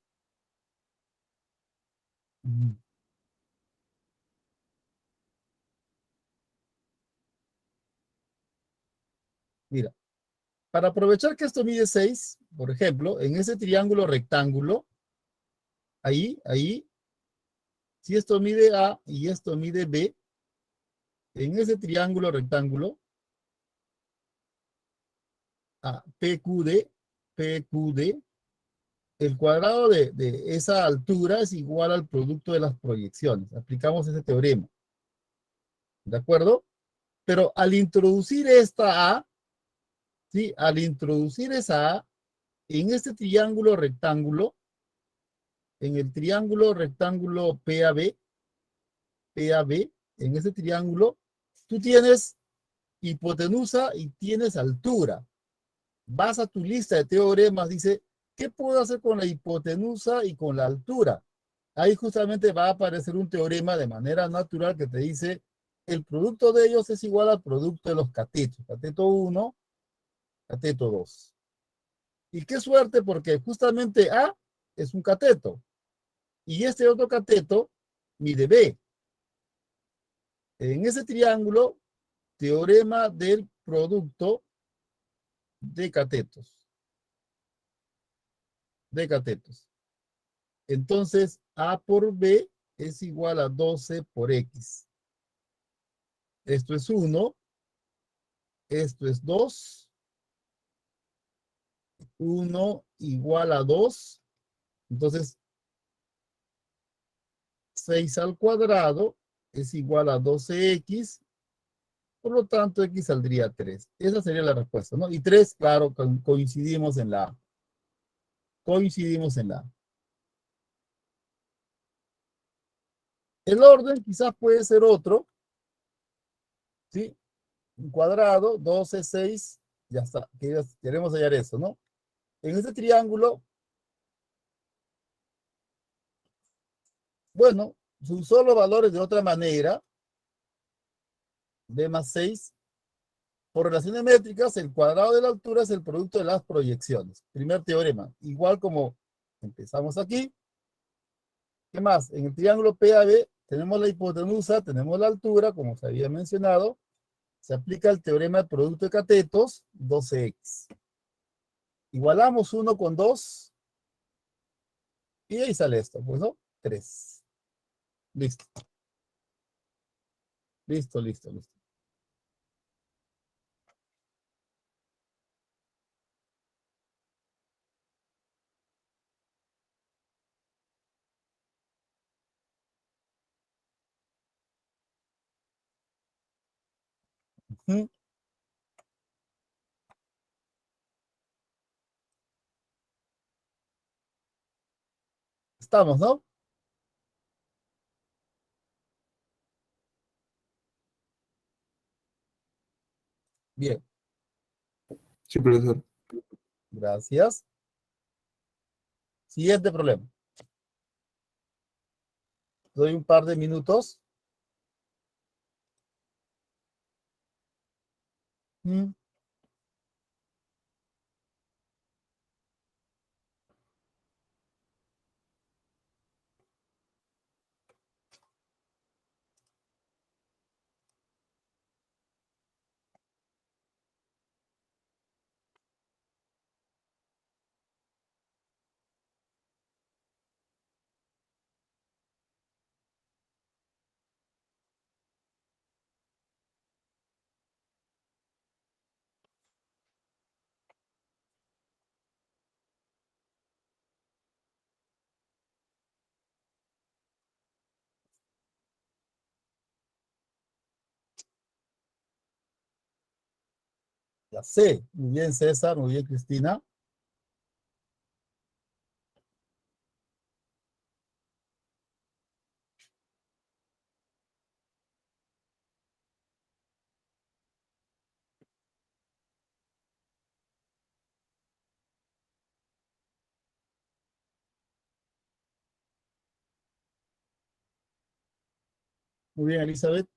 Mira, para aprovechar que esto mide 6, por ejemplo, en ese triángulo rectángulo, ahí, si esto mide A y esto mide B, en ese triángulo rectángulo, PQD, PQD, el cuadrado de esa altura es igual al producto de las proyecciones. Aplicamos ese teorema, ¿de acuerdo? Pero al introducir esta A, ¿sí? Al introducir esa A en este triángulo rectángulo, en el triángulo rectángulo PAB, en ese triángulo, tú tienes hipotenusa y tienes altura. Vas a tu lista de teoremas, dice, ¿qué puedo hacer con la hipotenusa y con la altura? Ahí justamente va a aparecer un teorema de manera natural que te dice, el producto de ellos es igual al producto de los catetos. Cateto 1, cateto 2. Y qué suerte porque justamente A es un cateto y este otro cateto mide B. En ese triángulo, teorema del producto de catetos. De catetos. Entonces, A por B es igual a 12 por X. Esto es 1, esto es 2, 1 igual a 2. Entonces, 6 al cuadrado es igual a 12X. Por lo tanto, X saldría 3. Esa sería la respuesta, ¿no? Y 3, claro, coincidimos en la A. Coincidimos en la A. El orden quizás puede ser otro, ¿sí? Un cuadrado, 12, 6, ya está. Queremos hallar eso, ¿no? En este triángulo, bueno, se usó los valores de otra manera, b más 6. Por relaciones métricas, el cuadrado de la altura es el producto de las proyecciones. Primer teorema. Igual como empezamos aquí. ¿Qué más? En el triángulo PAB tenemos la hipotenusa, tenemos la altura, como se había mencionado. Se aplica el teorema del producto de catetos, 12X. Igualamos 1 con 2 y ahí sale esto, pues, ¿no? 3. Listo, listo, listo, listo. Ujú. Estamos, ¿no? Bien, Sí, profesor. gracias. Siguiente problema. Doy un par de minutos. Mm, ya sé. Muy bien, César. Muy bien, Cristina. Muy bien, Elizabeth.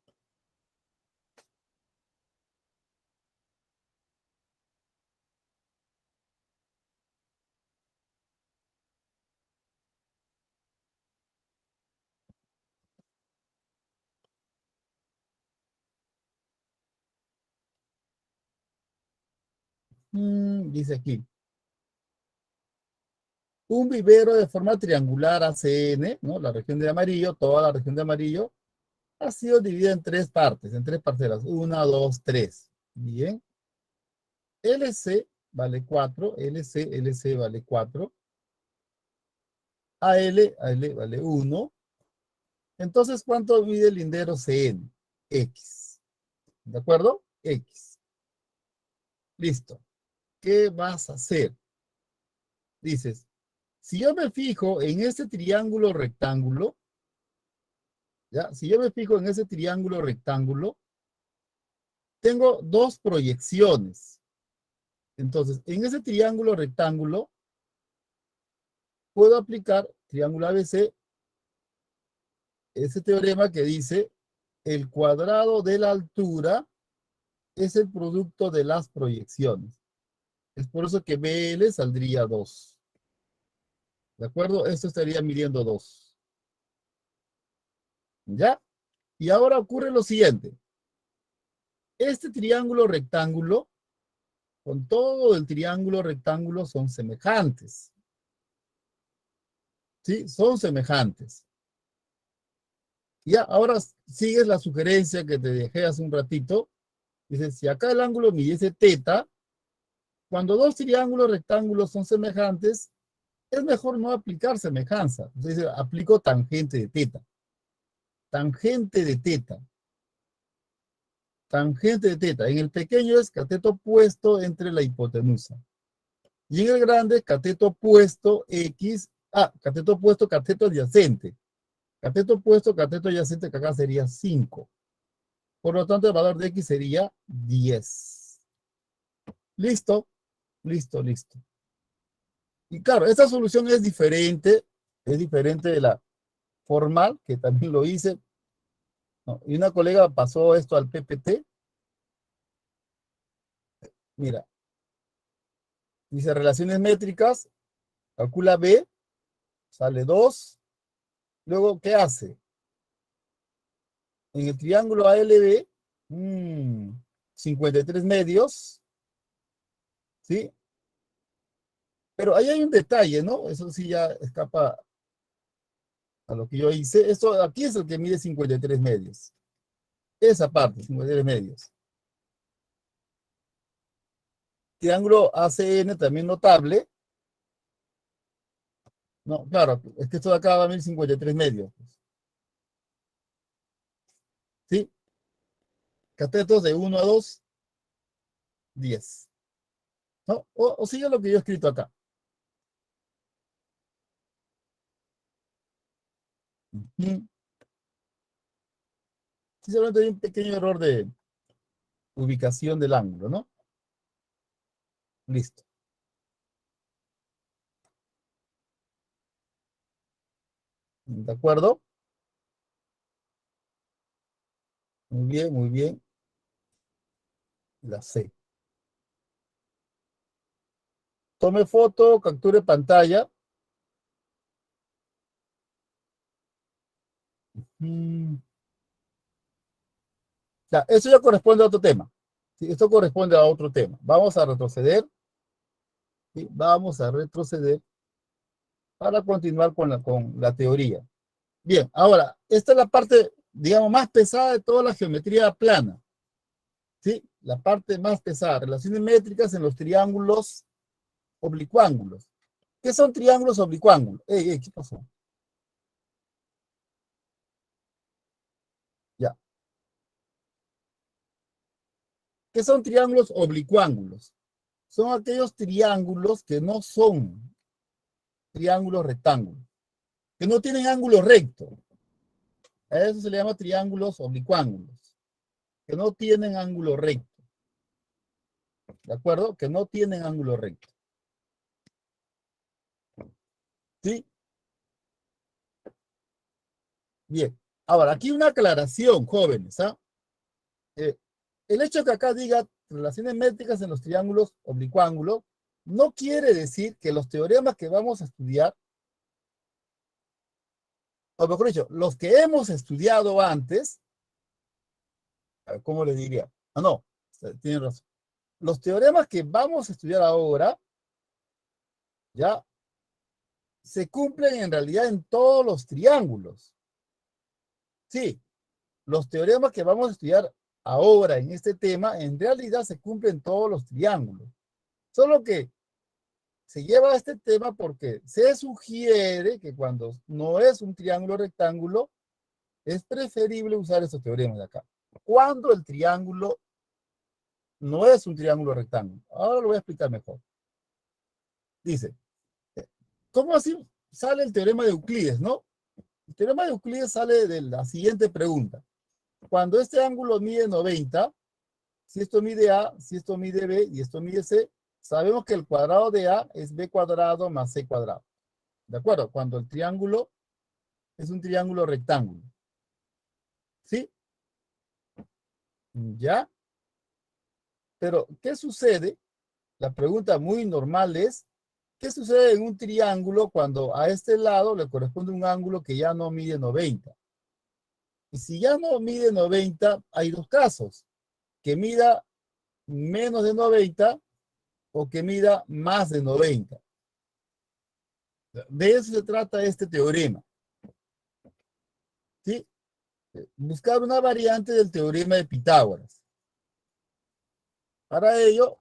Dice aquí. Un vivero de forma triangular ACN, ¿no? La región de amarillo, toda la región de amarillo, ha sido dividida en tres partes, en tres parcelas. 1, 2, 3. Bien. LC vale 4, LC vale 4. AL vale 1. Entonces, ¿cuánto mide el lindero CN? X. ¿De acuerdo? X. Listo. ¿Qué vas a hacer? Dices, si yo me fijo en este triángulo rectángulo, ¿ya? Si yo me fijo en ese triángulo rectángulo, tengo dos proyecciones. Entonces, en ese triángulo rectángulo, puedo aplicar triángulo ABC, ese teorema que dice el cuadrado de la altura es el producto de las proyecciones. Es por eso que BL saldría 2. ¿De acuerdo? Esto estaría midiendo 2. ¿Ya? Y ahora ocurre lo siguiente. Este triángulo rectángulo, con todo el triángulo rectángulo, son semejantes. ¿Sí? Son semejantes. Ya, ahora sigues la sugerencia que te dejé hace un ratito. Dices, si acá el ángulo midiese teta, cuando dos triángulos rectángulos son semejantes, es mejor no aplicar semejanza. Entonces, aplico tangente de teta. Tangente de teta. Tangente de teta. En el pequeño es cateto opuesto entre la hipotenusa. Y en el grande, cateto opuesto X. Cateto opuesto, cateto adyacente. Cateto opuesto, cateto adyacente, que acá sería 5. Por lo tanto, el valor de X sería 10. ¿Listo? Listo, listo. Y claro, esta solución es diferente de la formal, que también lo hice. ¿No? Y una colega pasó esto al PPT. Mira, dice relaciones métricas, calcula B, sale 2. Luego, ¿qué hace? En el triángulo ALB, 53 medios, ¿sí? Pero ahí hay un detalle, ¿no? Eso sí ya escapa a lo que yo hice. Esto aquí es el que mide 53 medios. Esa parte, 53 medios. Triángulo ACN también notable. No, claro, es que esto de acá va a medir 53 medios. ¿Sí? Catetos de 1 a 2, 10. ¿No? O sigue lo que yo he escrito acá. Sí, solamente hay un pequeño error de ubicación del ángulo, ¿no? Listo. ¿De acuerdo? Muy bien, muy bien. La C. Tome foto, capture pantalla. Ya, eso ya corresponde a otro tema. Sí, esto corresponde a otro tema. Vamos a retroceder. ¿Sí? Vamos a retroceder para continuar con la teoría. Bien, ahora, esta es la parte, digamos, más pesada de toda la geometría plana. ¿Sí? La parte más pesada, relaciones métricas en los triángulos oblicuángulos. ¿Qué son triángulos oblicuángulos? ¿Qué pasó? Ya. ¿Qué son triángulos oblicuángulos? Son aquellos triángulos que no son triángulos rectángulos, que no tienen ángulo recto. A eso se le llama triángulos oblicuángulos, que no tienen ángulo recto. ¿De acuerdo? Que no tienen ángulo recto. ¿Sí? Bien. Ahora, aquí una aclaración, jóvenes. Eh, el hecho de que acá diga relaciones métricas en los triángulos oblicuángulos no quiere decir que los teoremas que vamos a estudiar, o mejor dicho, los que hemos estudiado antes, ¿cómo le diría? No, tiene razón. los teoremas que vamos a estudiar ahora, ya, se cumplen en realidad en todos los triángulos. Sí, los teoremas que vamos a estudiar ahora en este tema, en realidad se cumplen en todos los triángulos. Solo que se lleva a este tema porque se sugiere que cuando no es un triángulo rectángulo, es preferible usar estos teoremas de acá. Cuando el triángulo no es un triángulo rectángulo. Ahora lo voy a explicar mejor. Dice, ¿cómo así sale el teorema de Euclides, no? El teorema de Euclides sale de la siguiente pregunta. Cuando este ángulo mide 90, si esto mide A, si esto mide B y esto mide C, sabemos que el cuadrado de A es B cuadrado más C cuadrado. ¿De acuerdo? Cuando el triángulo es un triángulo rectángulo. ¿Sí? ¿Ya? Pero, ¿qué sucede? La pregunta muy normal es, ¿qué sucede en un triángulo cuando a este lado le corresponde un ángulo que ya no mide 90? Y si ya no mide 90, hay dos casos, que mida menos de 90 o que mida más de 90. De eso se trata este teorema. ¿Sí? Buscar una variante del teorema de Pitágoras. Para ello,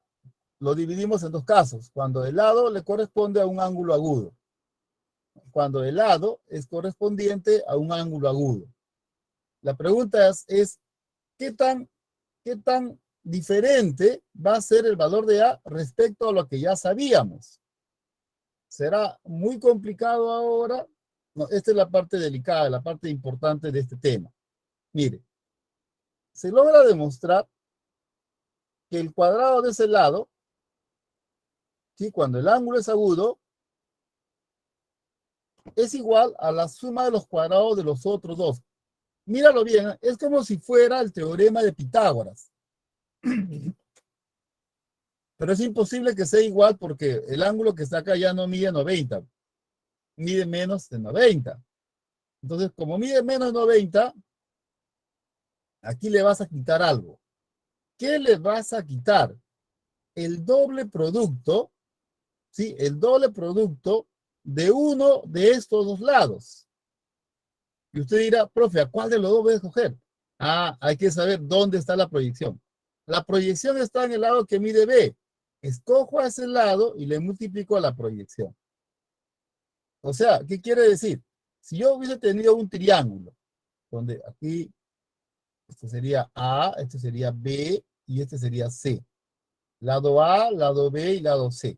lo dividimos en dos casos, cuando el lado le corresponde a un ángulo agudo. Cuando el lado es correspondiente a un ángulo agudo. La pregunta es ¿qué tan diferente va a ser el valor de A respecto a lo que ya sabíamos? ¿Será muy complicado ahora? No, esta es la parte delicada, la parte importante de este tema. Mire, se logra demostrar que el cuadrado de ese lado, ¿sí? Cuando el ángulo es agudo, es igual a la suma de los cuadrados de los otros dos. Míralo bien, ¿eh? Es como si fuera el teorema de Pitágoras. Pero es imposible que sea igual porque el ángulo que está acá ya no mide 90, mide menos de 90. Entonces, como mide menos de 90, aquí le vas a quitar algo. ¿Qué le vas a quitar? El doble producto, ¿sí? El doble producto de uno de estos dos lados. Y usted dirá, profe, ¿a cuál de los dos voy a escoger? Ah, hay que saber dónde está la proyección. La proyección está en el lado que mide B. Escojo a ese lado y le multiplico a la proyección. O sea, ¿qué quiere decir? Si yo hubiese tenido un triángulo, donde aquí, este sería A, este sería B y este sería C. Lado A, lado B y lado C.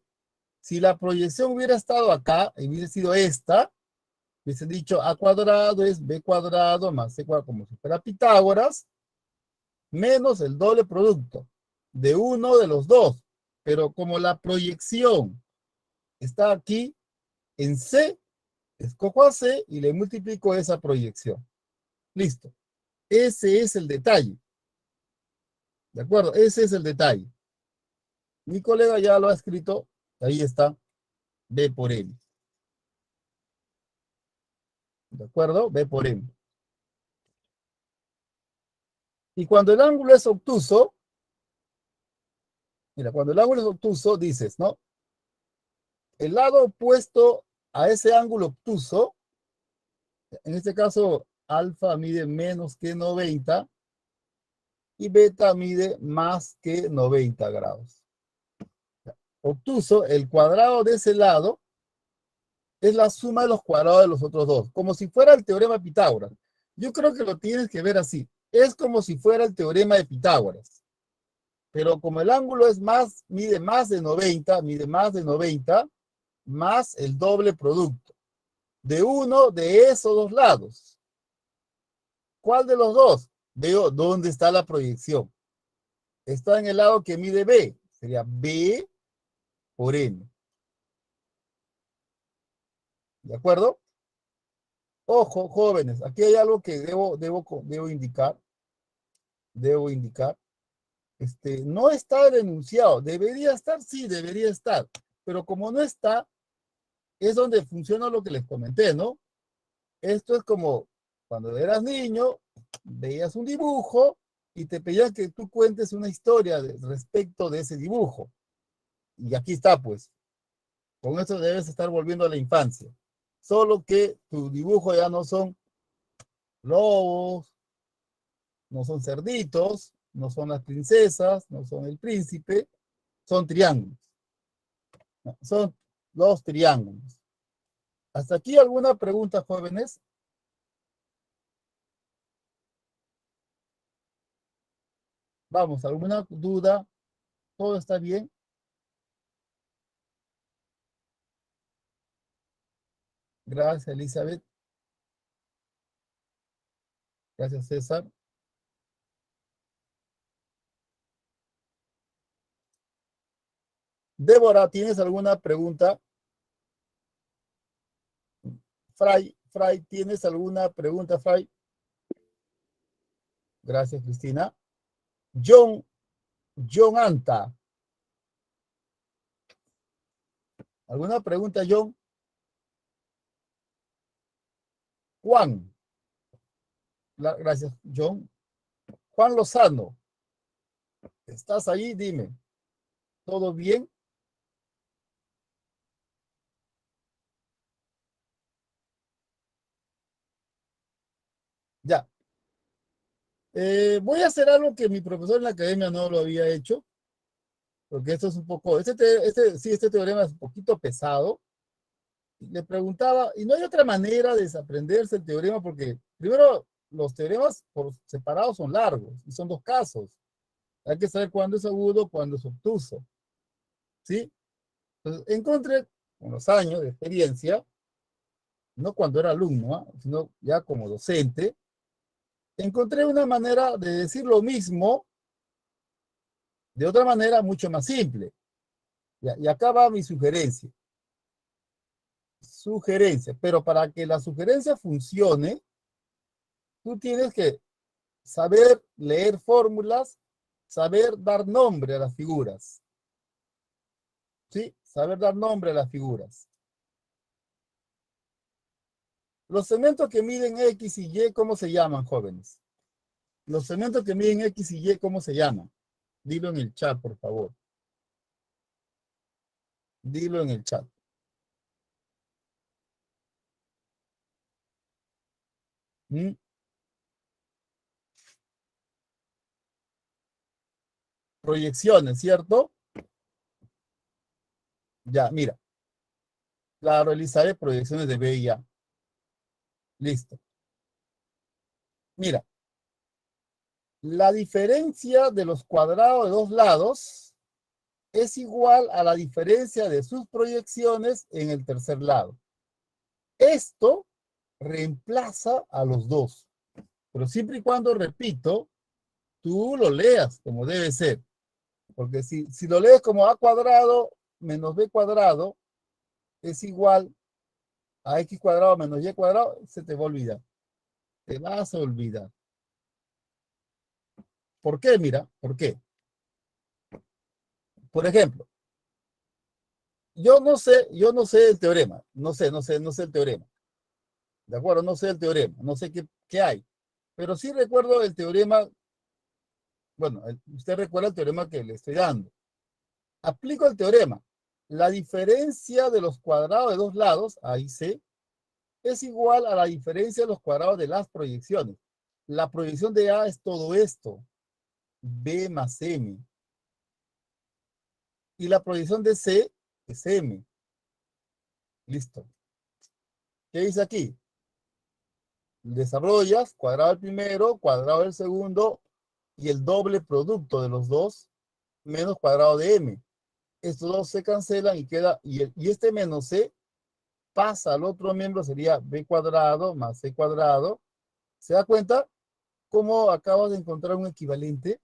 Si la proyección hubiera estado acá, y hubiese sido esta, hubiese dicho A cuadrado es B cuadrado más C cuadrado, como si fuera Pitágoras, menos el doble producto de uno de los dos. Pero como la proyección está aquí en C, escojo a C y le multiplico esa proyección. Listo. Ese es el detalle. ¿De acuerdo? Ese es el detalle. Mi colega ya lo ha escrito. Ahí está. B por M. ¿De acuerdo? B por M. Y cuando el ángulo es obtuso, mira, cuando el ángulo es obtuso, dices, ¿no? El lado opuesto a ese ángulo obtuso, en este caso, alfa mide menos que 90 y beta mide más que 90 grados. Obtuso, el cuadrado de ese lado es la suma de los cuadrados de los otros dos, como si fuera el teorema de Pitágoras. Yo creo que lo tienes que ver así. Es como si fuera el teorema de Pitágoras. Pero como el ángulo es más, mide más de 90, más el doble producto de uno de esos dos lados. ¿Cuál de los dos? Veo dónde está la proyección. Está en el lado que mide B. Sería B por M. ¿De acuerdo? Ojo, jóvenes, aquí hay algo que debo indicar. Debo indicar. No está el enunciado. ¿Debería estar? Sí, debería estar. Pero como no está, es donde funciona lo que les comenté, ¿no? Esto es como cuando eras niño, veías un dibujo y te pedían que tú cuentes una historia respecto de ese dibujo. Y aquí está, pues. Con esto debes estar volviendo a la infancia. Solo que tu dibujo ya no son lobos, no son cerditos, no son las princesas, no son el príncipe, son triángulos. No, son los triángulos. ¿Hasta aquí alguna pregunta, jóvenes? Vamos, ¿alguna duda? ¿Todo está bien? Gracias, Elizabeth. Gracias, César. Débora, ¿tienes alguna pregunta? Fray, ¿tienes alguna pregunta, Fray? Gracias, Cristina. John Anta. ¿Alguna pregunta, John? Juan. Gracias, John. Juan Lozano. ¿Estás ahí? Dime. ¿Todo bien? Ya. Voy a hacer algo que mi profesor en la academia no lo había hecho, porque esto es un poco, este teorema es un poquito pesado. Le preguntaba, y no hay otra manera de desaprenderse el teorema, porque primero los teoremas por separado son largos, y son dos casos. Hay que saber cuándo es agudo, cuándo es obtuso. ¿Sí? Entonces, encontré con los años de experiencia, no cuando era alumno, sino ya como docente, encontré una manera de decir lo mismo de otra manera mucho más simple. Y acá va mi sugerencia. Sugerencia. Pero para que la sugerencia funcione, tú tienes que saber leer fórmulas, saber dar nombre a las figuras. ¿Sí? Saber dar nombre a las figuras. Los segmentos que miden X y Y, ¿cómo se llaman, jóvenes? Los segmentos que miden X y Y, ¿cómo se llaman? Dilo en el chat, por favor. Dilo en el chat. ¿Mm? Proyecciones, ¿cierto? Ya, mira. Claro, Elizabeth, proyecciones de B y A. Listo. Mira, la diferencia de los cuadrados de dos lados es igual a la diferencia de sus proyecciones en el tercer lado. Esto reemplaza a los dos, pero siempre y cuando, repito, tú lo leas como debe ser. Porque si lo lees como a cuadrado menos b cuadrado es igual a x cuadrado menos y cuadrado, se te va a olvidar. Te vas a olvidar. ¿Por qué? Mira, ¿por qué? Por ejemplo, yo no sé el teorema. No sé el teorema. ¿De acuerdo? No sé el teorema. No sé qué hay. Pero sí recuerdo el teorema. Bueno, usted recuerda el teorema que le estoy dando. Aplico el teorema. La diferencia de los cuadrados de dos lados, ahí C, es igual a la diferencia de los cuadrados de las proyecciones. La proyección de A es todo esto, B más M. Y la proyección de C es M. Listo. ¿Qué dice aquí? Desarrollas cuadrado del primero, cuadrado del segundo y el doble producto de los dos menos cuadrado de M. Estos dos se cancelan y queda, y este menos C pasa al otro miembro, sería B cuadrado más C cuadrado. ¿Se da cuenta cómo acabas de encontrar un equivalente?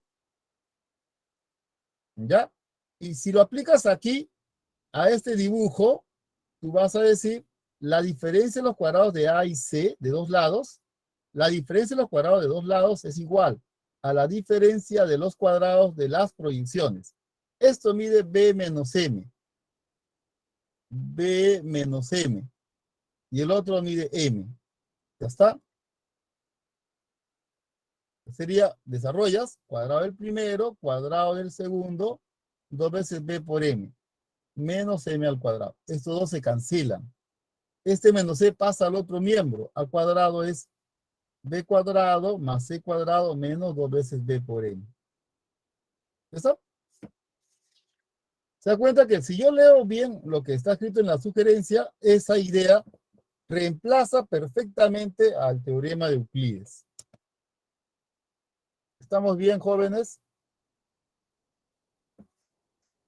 ¿Ya? Y si lo aplicas aquí, a este dibujo, tú vas a decir la diferencia de los cuadrados de A y C de dos lados, la diferencia de los cuadrados de dos lados es igual a la diferencia de los cuadrados de las proyecciones. Esto mide B menos M. B menos M. Y el otro mide M. ¿Ya está? Sería, desarrollas cuadrado del primero, cuadrado del segundo, 2 veces b por m, menos m al cuadrado. Estos dos se cancelan. Este menos c pasa al otro miembro. Al cuadrado es b cuadrado más c cuadrado menos 2 veces b por m. ¿Listo? Se da cuenta que si yo leo bien lo que está escrito en la sugerencia, esa idea reemplaza perfectamente al teorema de Euclides. ¿Estamos bien, jóvenes?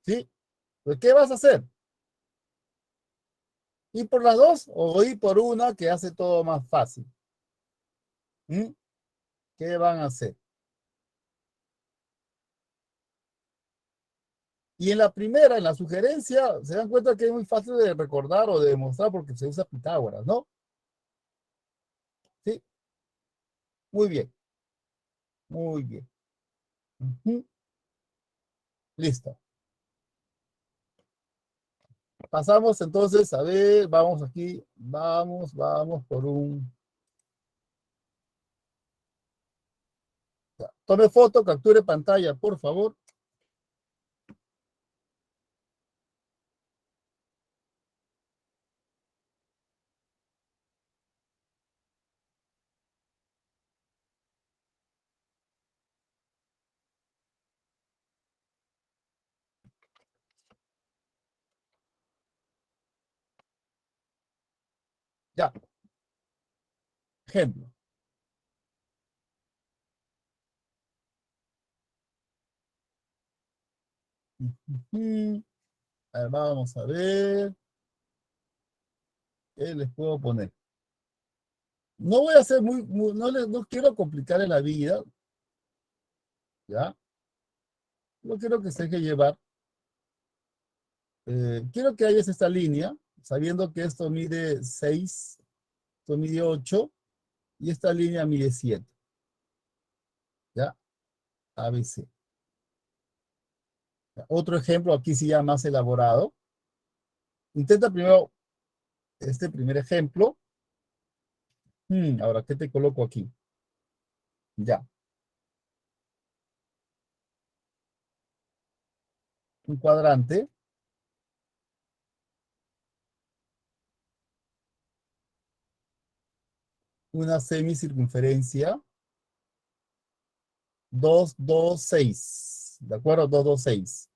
¿Sí? Pues, ¿qué vas a hacer? ¿Ir por las dos o ir por una que hace todo más fácil? ¿Mm? ¿Qué van a hacer? Y en la primera, en la sugerencia, se dan cuenta que es muy fácil de recordar o de demostrar porque se usa Pitágoras, ¿no? Sí, muy bien, muy bien. Ujú. Listo. Pasamos entonces, a ver, vamos aquí, vamos por un... Tome foto, capture pantalla, por favor. Ya, ejemplo. Ujú. A ver, vamos a ver, ¿qué les puedo poner? No voy a hacer no quiero complicarle la vida, ¿ya? No quiero que se deje llevar. Quiero que hayas esta línea, sabiendo que esto mide 6, esto mide 8, y esta línea mide 7, ¿ya? ABC. Ya, otro ejemplo, aquí sí ya más elaborado. Intenta primero este primer ejemplo. Ahora, ¿qué te coloco aquí? Ya, un cuadrante, una semicircunferencia, 2, 2, 6. ¿De acuerdo? 2, 2, 6.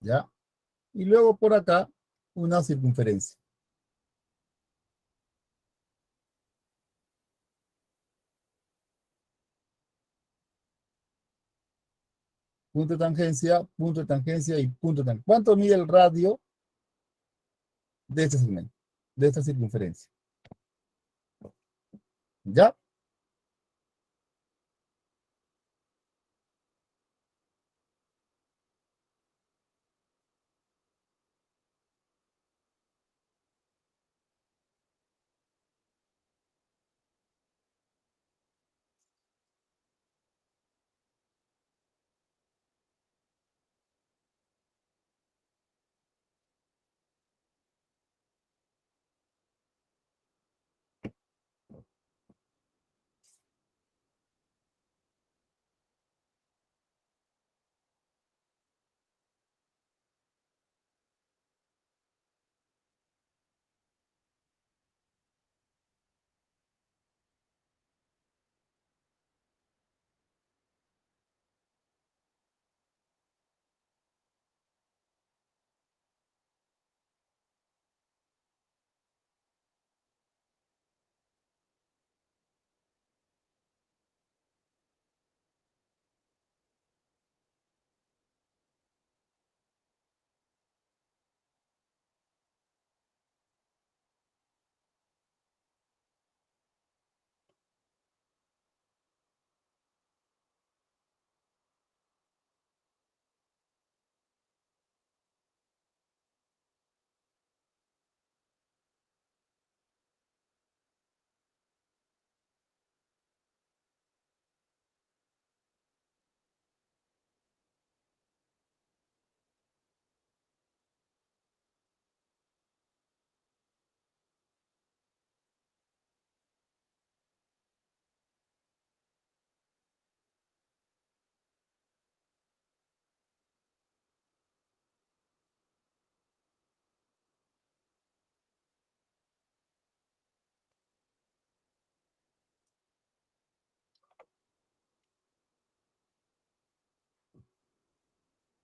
¿Ya? Y luego por acá, una circunferencia. Punto de tangencia y punto de tangencia. ¿Cuánto mide el radio de este segmento, de esta circunferencia? ¿Ya?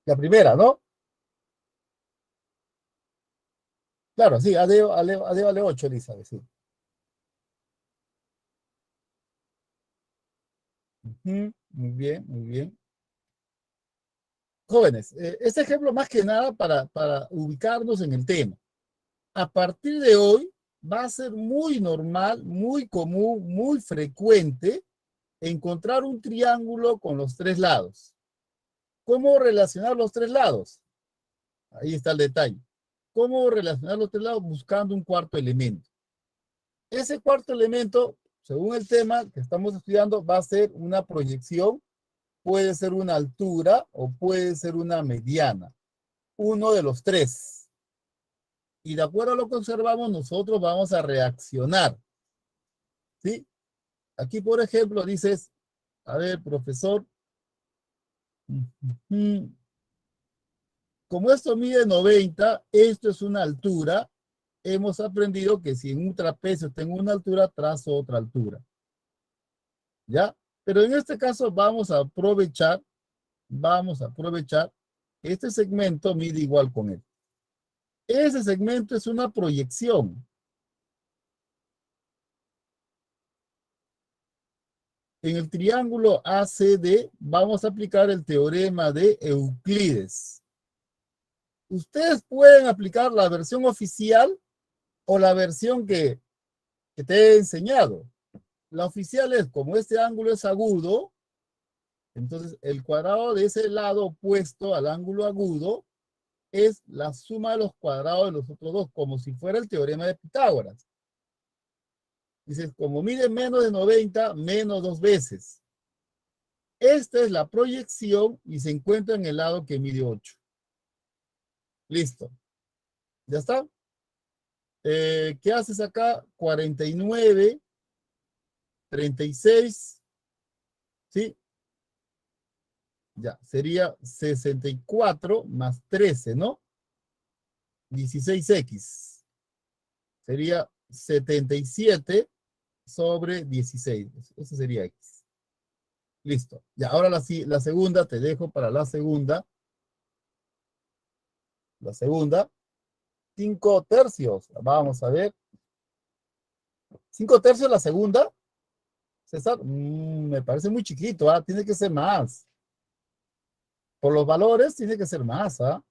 La primera, ¿no? Claro, sí, AD vale 8, Elizabeth, sí. Muy bien, muy bien. Jóvenes, este ejemplo más que nada para ubicarnos en el tema. A partir de hoy va a ser muy normal, muy común, muy frecuente encontrar un triángulo con los tres lados. ¿Cómo relacionar los tres lados? Ahí está el detalle. ¿Cómo relacionar los tres lados? Buscando un cuarto elemento. Ese cuarto elemento, según el tema que estamos estudiando, va a ser una proyección, puede ser una altura o puede ser una mediana. Uno de los tres. Y de acuerdo a lo que observamos, nosotros vamos a reaccionar. ¿Sí? Aquí, por ejemplo, dices, a ver, profesor, como esto mide 90, esto es una altura, hemos aprendido que si en un trapecio tengo una altura, trazo otra altura. ¿Ya? Pero en este caso vamos a aprovechar, este segmento mide igual con él. Ese segmento es una proyección. En el triángulo ACD vamos a aplicar el teorema de Euclides. Ustedes pueden aplicar la versión oficial o la versión que te he enseñado. La oficial es, como este ángulo es agudo, entonces el cuadrado de ese lado opuesto al ángulo agudo es la suma de los cuadrados de los otros dos, como si fuera el teorema de Pitágoras. Dices, como mide menos de 90, menos dos veces. Esta es la proyección y se encuentra en el lado que mide 8. Listo. ¿Ya está? ¿Qué haces acá? 49, 36, ¿sí? Ya, sería 64 más 13, ¿no? 16x. Sería 77 sobre 16. Eso sería x. Listo. Ya, ahora la segunda, te dejo para la segunda. La segunda, 5 tercios. Vamos a ver. 5 tercios la segunda. César, me parece muy chiquito, ¿ah? Tiene que ser más. Por los valores, tiene que ser más, ¿ah?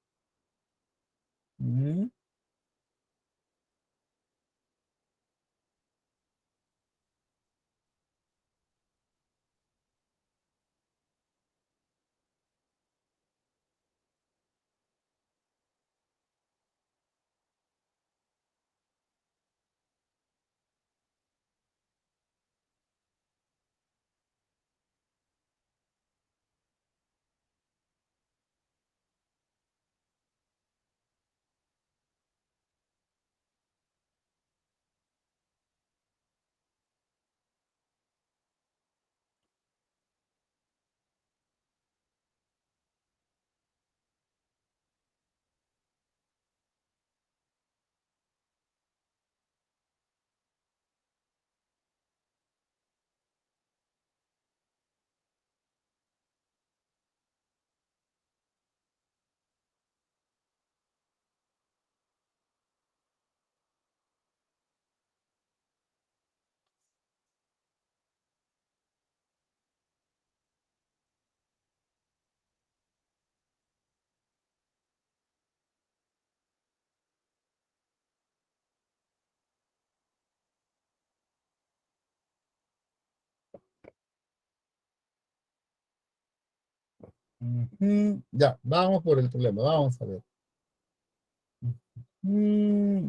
Mm, ya, vamos por el problema. Vamos a ver.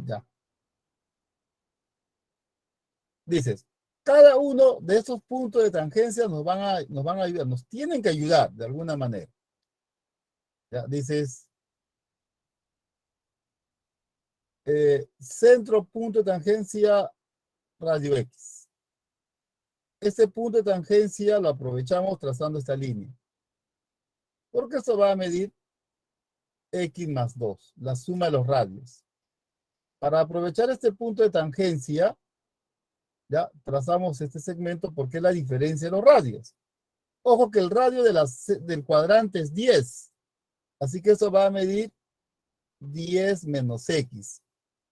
Ya. Dices, cada uno de estos puntos de tangencia nos van a ayudar, nos tienen que ayudar de alguna manera. Ya, dices, centro, punto de tangencia, radio X. Este punto de tangencia lo aprovechamos trazando esta línea. Porque esto va a medir X más 2, la suma de los radios. Para aprovechar este punto de tangencia, ya trazamos este segmento porque es la diferencia de los radios. Ojo que el radio del cuadrante es 10. Así que eso va a medir 10 menos X.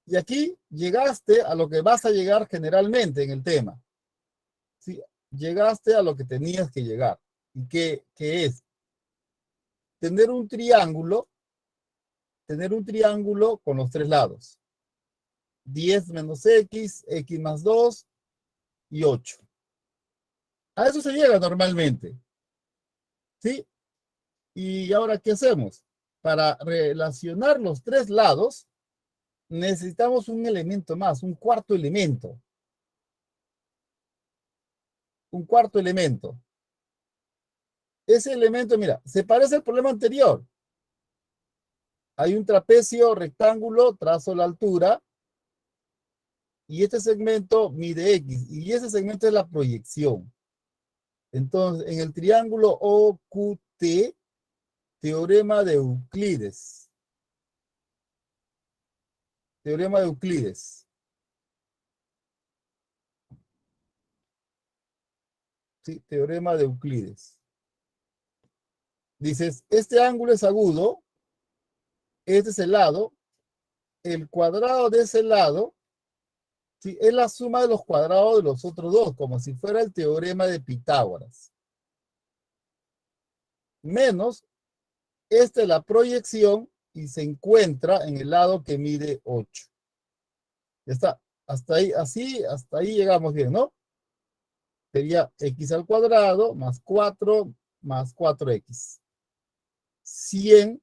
Y aquí llegaste a lo que vas a llegar generalmente en el tema. ¿Sí? Llegaste a lo que tenías que llegar. ¿Y qué es? Tener un triángulo con los tres lados. 10 menos X, X más 2 y 8. A eso se llega normalmente. ¿Sí? Y ahora, ¿qué hacemos? Para relacionar los tres lados, necesitamos un elemento más, un cuarto elemento. Un cuarto elemento. Ese elemento, mira, se parece al problema anterior. Hay un trapecio rectángulo, trazo la altura, y este segmento mide X, y ese segmento es la proyección. Entonces, en el triángulo OQT, teorema de Euclides. Teorema de Euclides. Sí, teorema de Euclides. Dices, este ángulo es agudo, este es el lado, el cuadrado de ese lado, ¿sí? Es la suma de los cuadrados de los otros dos, como si fuera el teorema de Pitágoras. Menos, esta es la proyección y se encuentra en el lado que mide 8. Ya está. Hasta ahí, así, hasta ahí llegamos bien, ¿no? Sería x al cuadrado más 4 más 4x. 100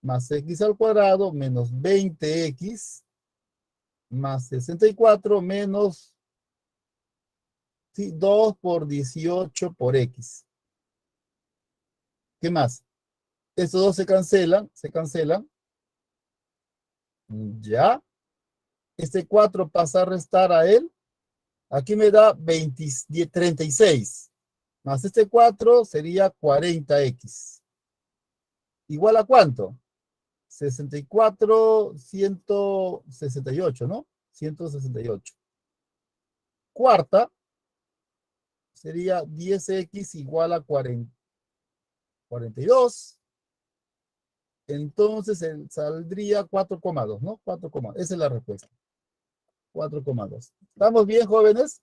más x al cuadrado menos 20x más 64 menos, sí, 2 por 18 por x. ¿Qué más? Estos dos se cancelan, Ya. Este 4 pasa a restar a él. Aquí me da 36. Más este 4 sería 40x. ¿Igual a cuánto? 64, 168, ¿no? 168. Cuarta sería 10x igual a 42. Entonces saldría 4,2, ¿no? 4, esa es la respuesta. 4,2. ¿Estamos bien, jóvenes?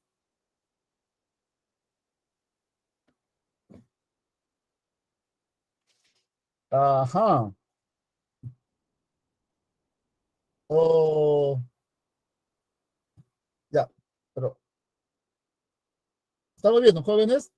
Ajá. Oh, ya. Pero, ¿estamos bien, jóvenes?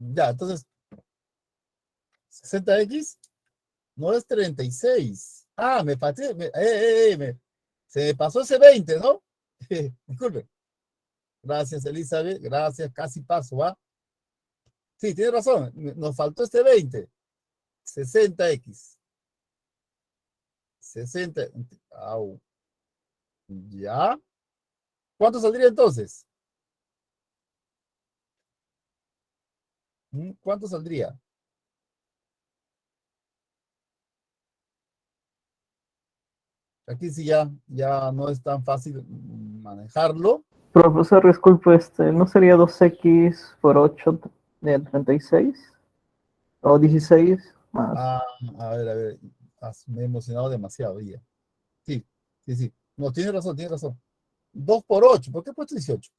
Ya, entonces, 60x no es 36. Ah, me pasé, se me pasó ese 20, ¿no? Disculpe. Gracias, Elizabeth. Gracias, casi paso, ¿ah? Sí, tiene razón. Nos faltó este 20. 60x. 60. Au. ¿Ya? ¿Cuánto saldría entonces? ¿Cuánto saldría? Aquí sí ya no es tan fácil manejarlo. Profesor, disculpe, ¿no sería 2x por 8 de 36? ¿O 16 más? Ah, a ver. Me he emocionado demasiado ya. Sí, sí. No, tiene razón, tiene razón. 2 por 8. ¿Por qué he puesto 18?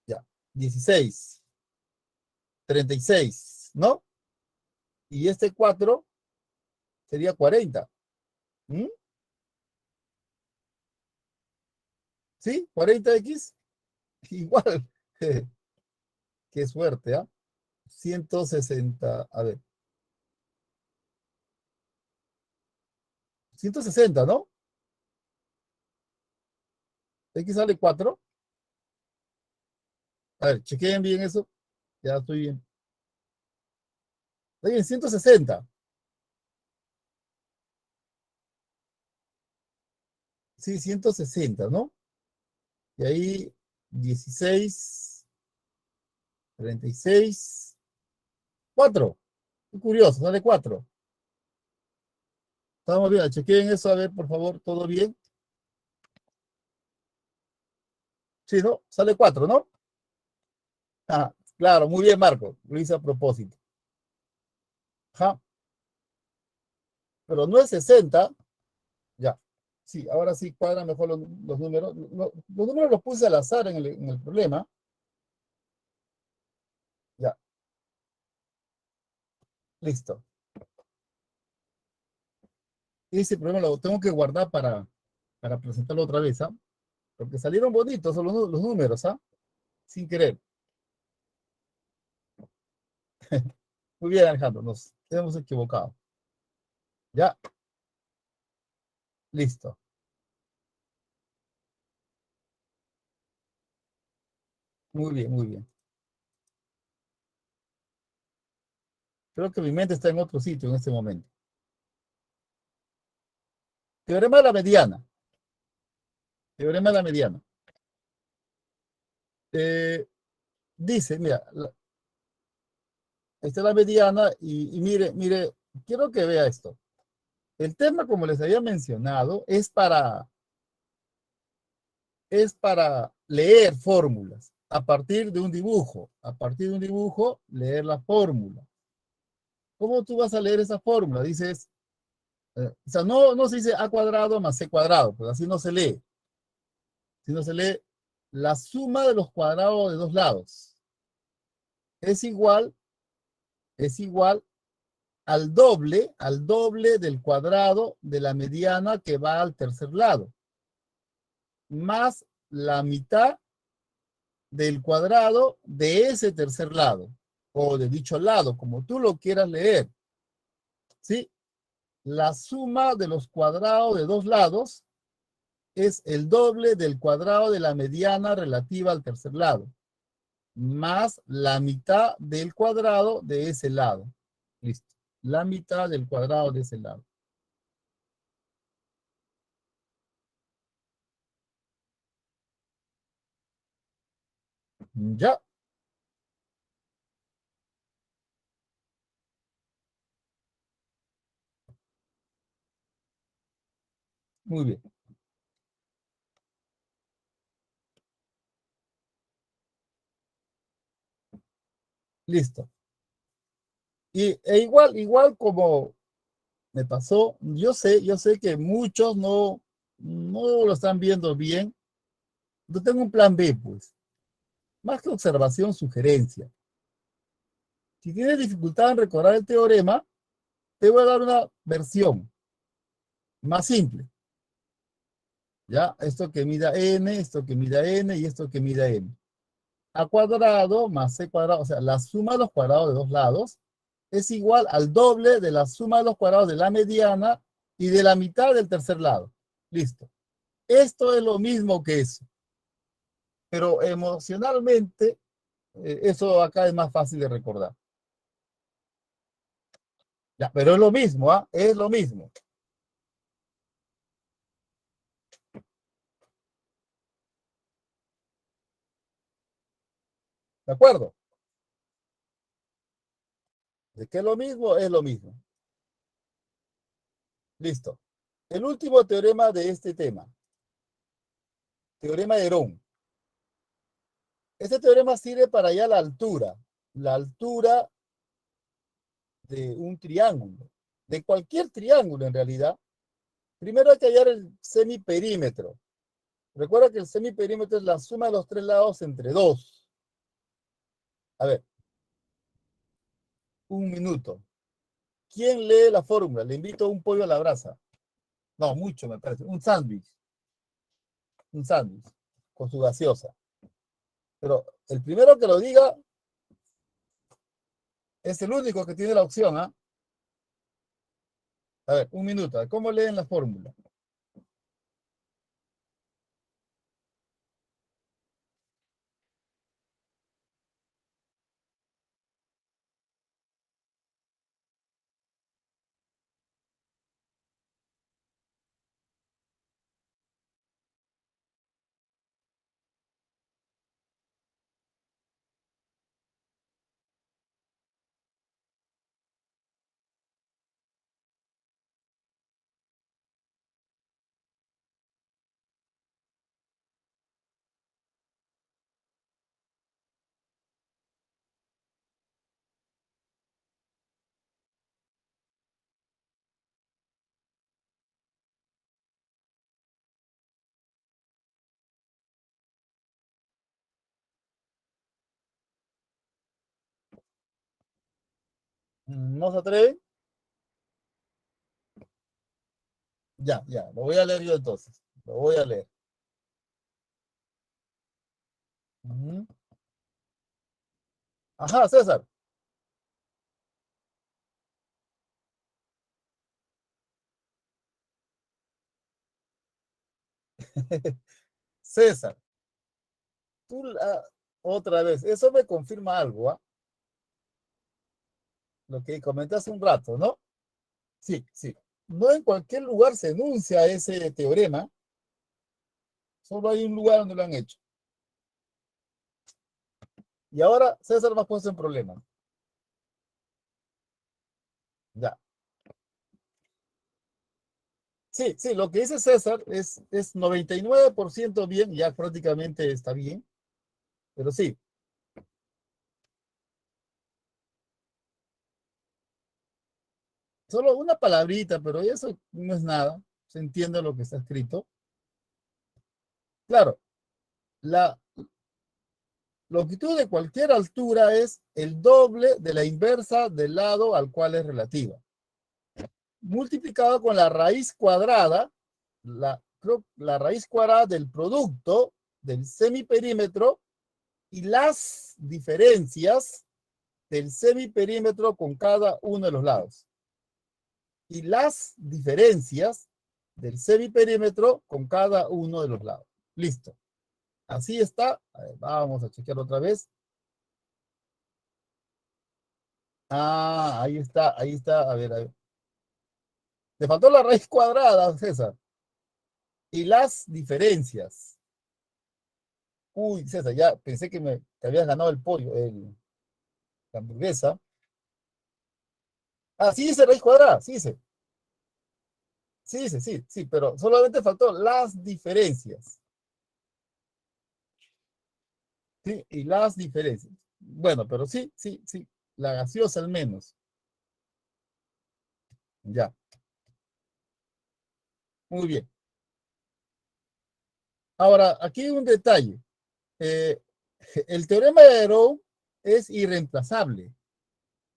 Ya. 16. 36, ¿no? Y este 4 sería 40. ¿Mm? ¿Sí? 40x. Igual. Qué suerte, ¿ah? 160. A ver. 160, ¿no? X sale 4. A ver, chequeen bien eso. Ya estoy bien. Está bien, 160. Sí, 160, ¿no? Y ahí 16, 36, 4. Qué curioso, sale 4. Estamos bien, chequen eso, a ver, por favor, ¿todo bien? Sí, ¿no? Sale 4, ¿no? Ah, claro, muy bien, Marco. Lo hice a propósito. Ajá, pero no es 60. Ya. Sí, ahora sí cuadran mejor los números. Los números los puse al azar en el problema. Ya, listo. Ese problema lo tengo que guardar para presentarlo otra vez, ¿ah? Porque salieron bonitos los números, ¿ah? Sin querer. Muy bien, Alejandro, nos hemos equivocado. Ya, listo. Muy bien, muy bien. Creo que mi mente está en otro sitio en este momento. Teorema de la mediana. Teorema de la mediana. Eh, dice, mira, esta es la mediana y mire, mire, quiero que vea esto. El tema, como les había mencionado, es para leer fórmulas a partir de un dibujo. A partir de un dibujo, leer la fórmula. ¿Cómo tú vas a leer esa fórmula? Dices, o sea, no se dice a cuadrado más c cuadrado, pues así no se lee. Sino se lee la suma de los cuadrados de dos lados. Es igual, es igual al doble del cuadrado de la mediana que va al tercer lado, más la mitad del cuadrado de ese tercer lado, o de dicho lado, como tú lo quieras leer, ¿sí? La suma de los cuadrados de dos lados es el doble del cuadrado de la mediana relativa al tercer lado, más la mitad del cuadrado de ese lado. Listo. La mitad del cuadrado de ese lado. Ya, muy bien. Listo. Igual como me pasó, yo sé que muchos no lo están viendo bien. Yo tengo un plan B, pues. Más que observación, sugerencia. Si tienes dificultad en recordar el teorema, te voy a dar una versión más simple. ¿Ya? Esto que mida n, esto que mida n y esto que mida n. A cuadrado más c cuadrado, o sea, la suma de los cuadrados de dos lados es igual al doble de la suma de los cuadrados de la mediana y de la mitad del tercer lado. Listo. Esto es lo mismo que eso. Pero emocionalmente, eso acá es más fácil de recordar. Ya, pero es lo mismo, ¿ah? Es lo mismo. ¿De acuerdo? De que es lo mismo, es lo mismo. Listo. El último teorema de este tema. Teorema de Herón. Este teorema sirve para hallar la altura. La altura de un triángulo. De cualquier triángulo, en realidad. Primero hay que hallar el semiperímetro. Recuerda que el semiperímetro es la suma de los tres lados entre dos. A ver, un minuto. ¿Quién lee la fórmula? Le invito a un pollo a la brasa. No, mucho me parece. Un sándwich. Un sándwich. Con su gaseosa. Pero el primero que lo diga es el único que tiene la opción, ¿ah? A ver, un minuto. ¿Cómo leen la fórmula? ¿No se atreven? Ya, ya, lo voy a leer yo entonces. Lo voy a leer. Ujú. Ajá, César. César, otra vez, eso me confirma algo, ¿ah? Lo que comentaste un rato, ¿no? Sí, sí. No en cualquier lugar se enuncia ese teorema, solo hay un lugar donde lo han hecho. Y ahora César me ha puesto en problema. Ya. Sí, sí, lo que dice César es 99% bien, ya prácticamente está bien, pero sí, solo una palabrita, pero eso no es nada, se entiende lo que está escrito. Claro, la longitud de cualquier altura es el doble de la inversa del lado al cual es relativa, multiplicado con la raíz cuadrada, la raíz cuadrada del producto del semiperímetro y las diferencias del semiperímetro con cada uno de los lados. Y las diferencias del semiperímetro con cada uno de los lados. Listo. Así está. A ver, vamos a chequear otra vez. Ah, ahí está, ahí está. A ver, a ver. Le faltó la raíz cuadrada, César. Y las diferencias. Uy, César, ya pensé que te habías ganado el pollo, la hamburguesa. Ah, sí dice raíz cuadrada, sí dice. Sí dice, sí, sí, pero solamente faltó las diferencias. Sí, y las diferencias. Bueno, pero sí, sí, sí. La gaseosa al menos. Ya, muy bien. Ahora, aquí hay un detalle. Eh, el teorema de Aron es irreemplazable.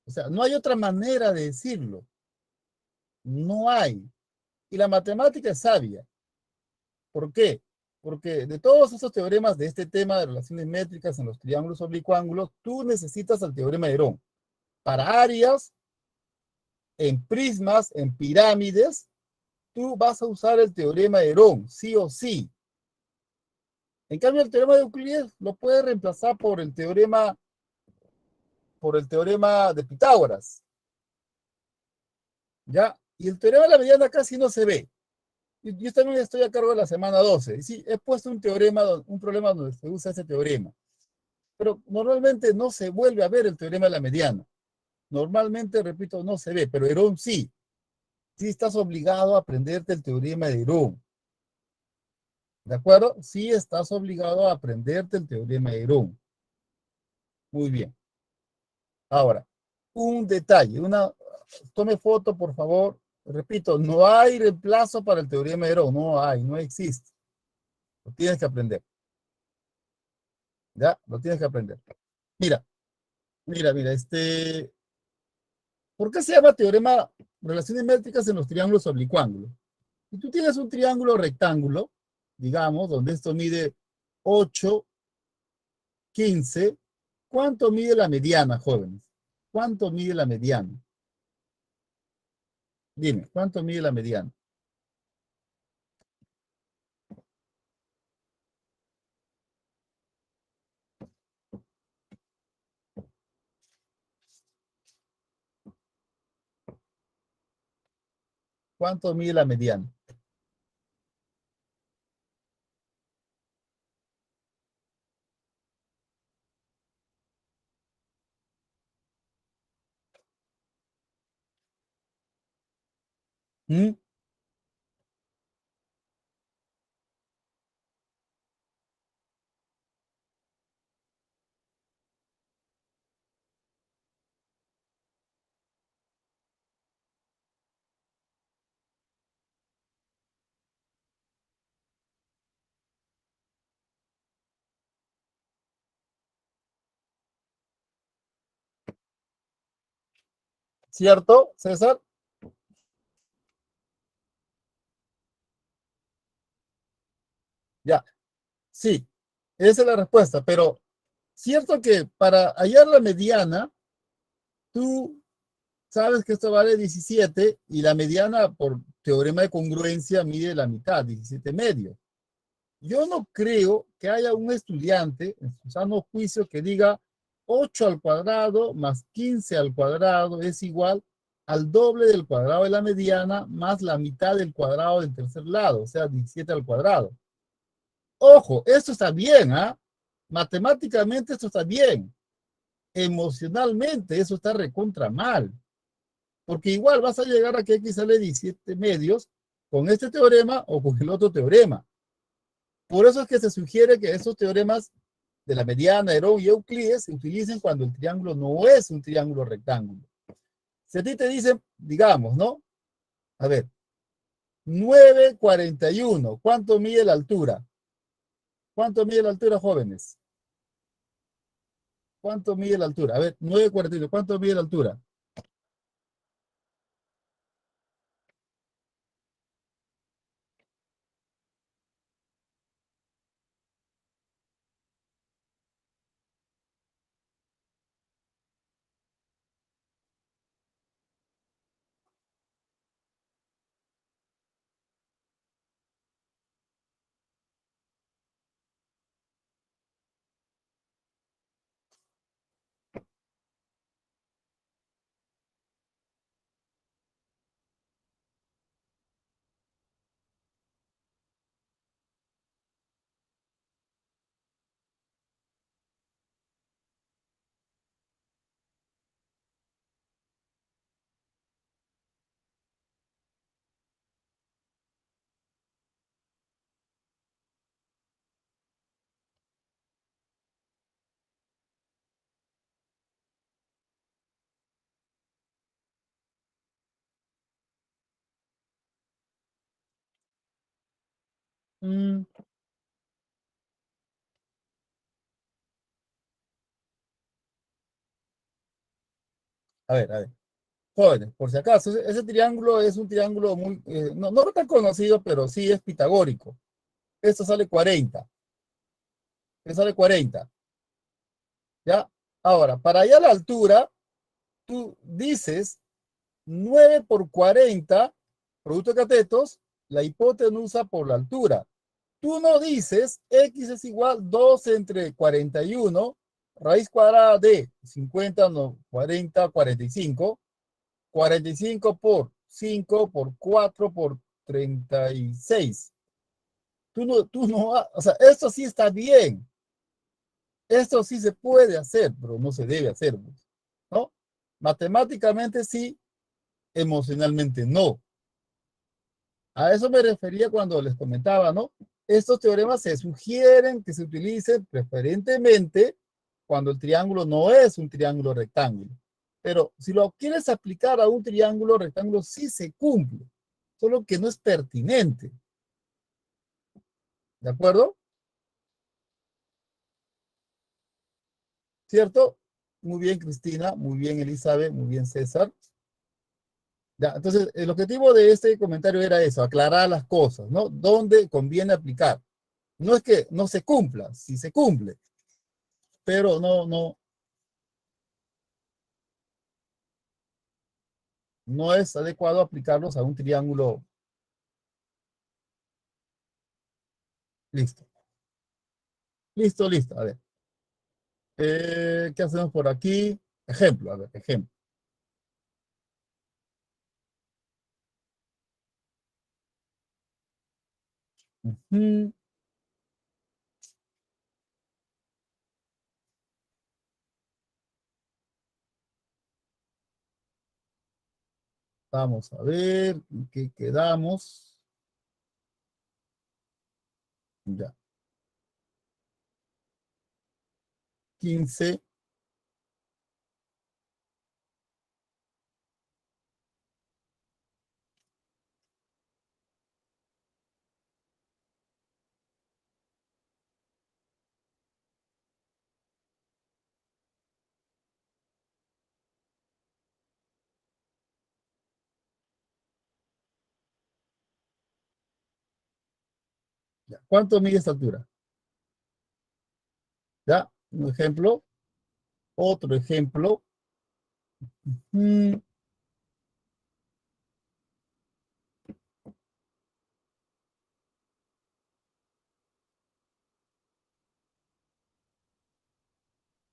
O sea, no hay otra manera de decirlo. No hay. Y la matemática es sabia. ¿Por qué? Porque de todos esos teoremas de este tema de relaciones métricas en los triángulos oblicuángulos, tú necesitas el teorema de Aron. Para áreas, en prismas, en pirámides, tú vas a usar el teorema de Aron, sí o sí. En cambio, el teorema de Euclides lo puedes reemplazar por el teorema de Pitágoras, ¿ya? Y el teorema de la mediana casi no se ve. Yo también estoy a cargo de la semana 12. Y sí, he puesto un problema donde se usa ese teorema. Pero normalmente no se vuelve a ver el teorema de la mediana. Normalmente, repito, no se ve, pero Herón sí. Sí estás obligado a aprenderte el teorema de Herón. ¿De acuerdo? Sí estás obligado a aprenderte el teorema de Herón. Muy bien. Ahora, un detalle, tome foto, por favor. Repito, no hay reemplazo para el teorema de Herón. No hay, no existe. Lo tienes que aprender. ¿Ya? Lo tienes que aprender. Mira, mira, ¿por qué se llama teorema relaciones métricas en los triángulos oblicuángulos? Si tú tienes un triángulo rectángulo, digamos, donde esto mide 8, 15, ¿cuánto mide la mediana, jóvenes? ¿Cuánto mide la mediana? Dime, ¿cuánto mide la mediana? ¿Cuánto mide la mediana? ¿Mm? ¿Cierto, César? Ya, sí, esa es la respuesta, pero cierto que para hallar la mediana, tú sabes que esto vale 17 y la mediana por teorema de congruencia mide la mitad, 17 medio. Yo no creo que haya un estudiante en su sano juicio que diga 8 al cuadrado más 15 al cuadrado es igual al doble del cuadrado de la mediana más la mitad del cuadrado del tercer lado, o sea, 17 al cuadrado. Ojo, esto está bien, ¿ah? Matemáticamente esto está bien. Emocionalmente eso está recontra mal. Porque igual vas a llegar a que X sale 17 medios con este teorema o con el otro teorema. Por eso es que se sugiere que esos teoremas de la mediana, Herón y Euclides se utilicen cuando el triángulo no es un triángulo rectángulo. Si a ti te dicen, digamos, ¿no? A ver, 9,41. ¿Cuánto mide la altura? ¿Cuánto mide la altura, jóvenes? ¿Cuánto mide la altura? A ver, 9,41. ¿Cuánto mide la altura? Mm, a ver. Jóvenes, por si acaso, ese triángulo es un triángulo muy, no tan conocido, pero sí es pitagórico. Esto sale 40. Esto sale 40. ¿Ya? Ahora, para allá la altura, tú dices 9 por 40, producto de catetos, la hipotenusa por la altura. Tú no dices x es igual 2 entre 41, raíz cuadrada de 50, no, 40, 45. 45 por 5 por 4 por 36. Tú no, o sea, esto sí está bien. Esto sí se puede hacer, pero no se debe hacer, ¿no? Matemáticamente sí, emocionalmente no. A eso me refería cuando les comentaba, ¿no? Estos teoremas se sugieren que se utilicen preferentemente cuando el triángulo no es un triángulo rectángulo. Pero si lo quieres aplicar a un triángulo rectángulo, sí se cumple, solo que no es pertinente. ¿De acuerdo? ¿Cierto? Muy bien, Cristina, muy bien, Elizabeth, muy bien, César. Ya, entonces, el objetivo de este comentario era eso, aclarar las cosas, ¿no? ¿Dónde conviene aplicar? No es que no se cumpla, sí se cumple, pero no es adecuado aplicarlos a un triángulo. Listo, listo. A ver, ¿qué hacemos por aquí? Ejemplo, a ver, ejemplo. Ujú. Vamos a ver, ¿en qué quedamos? Ya, 15. ¿Cuánto mide esta altura? ¿Ya? Un ejemplo. Otro ejemplo. Mm,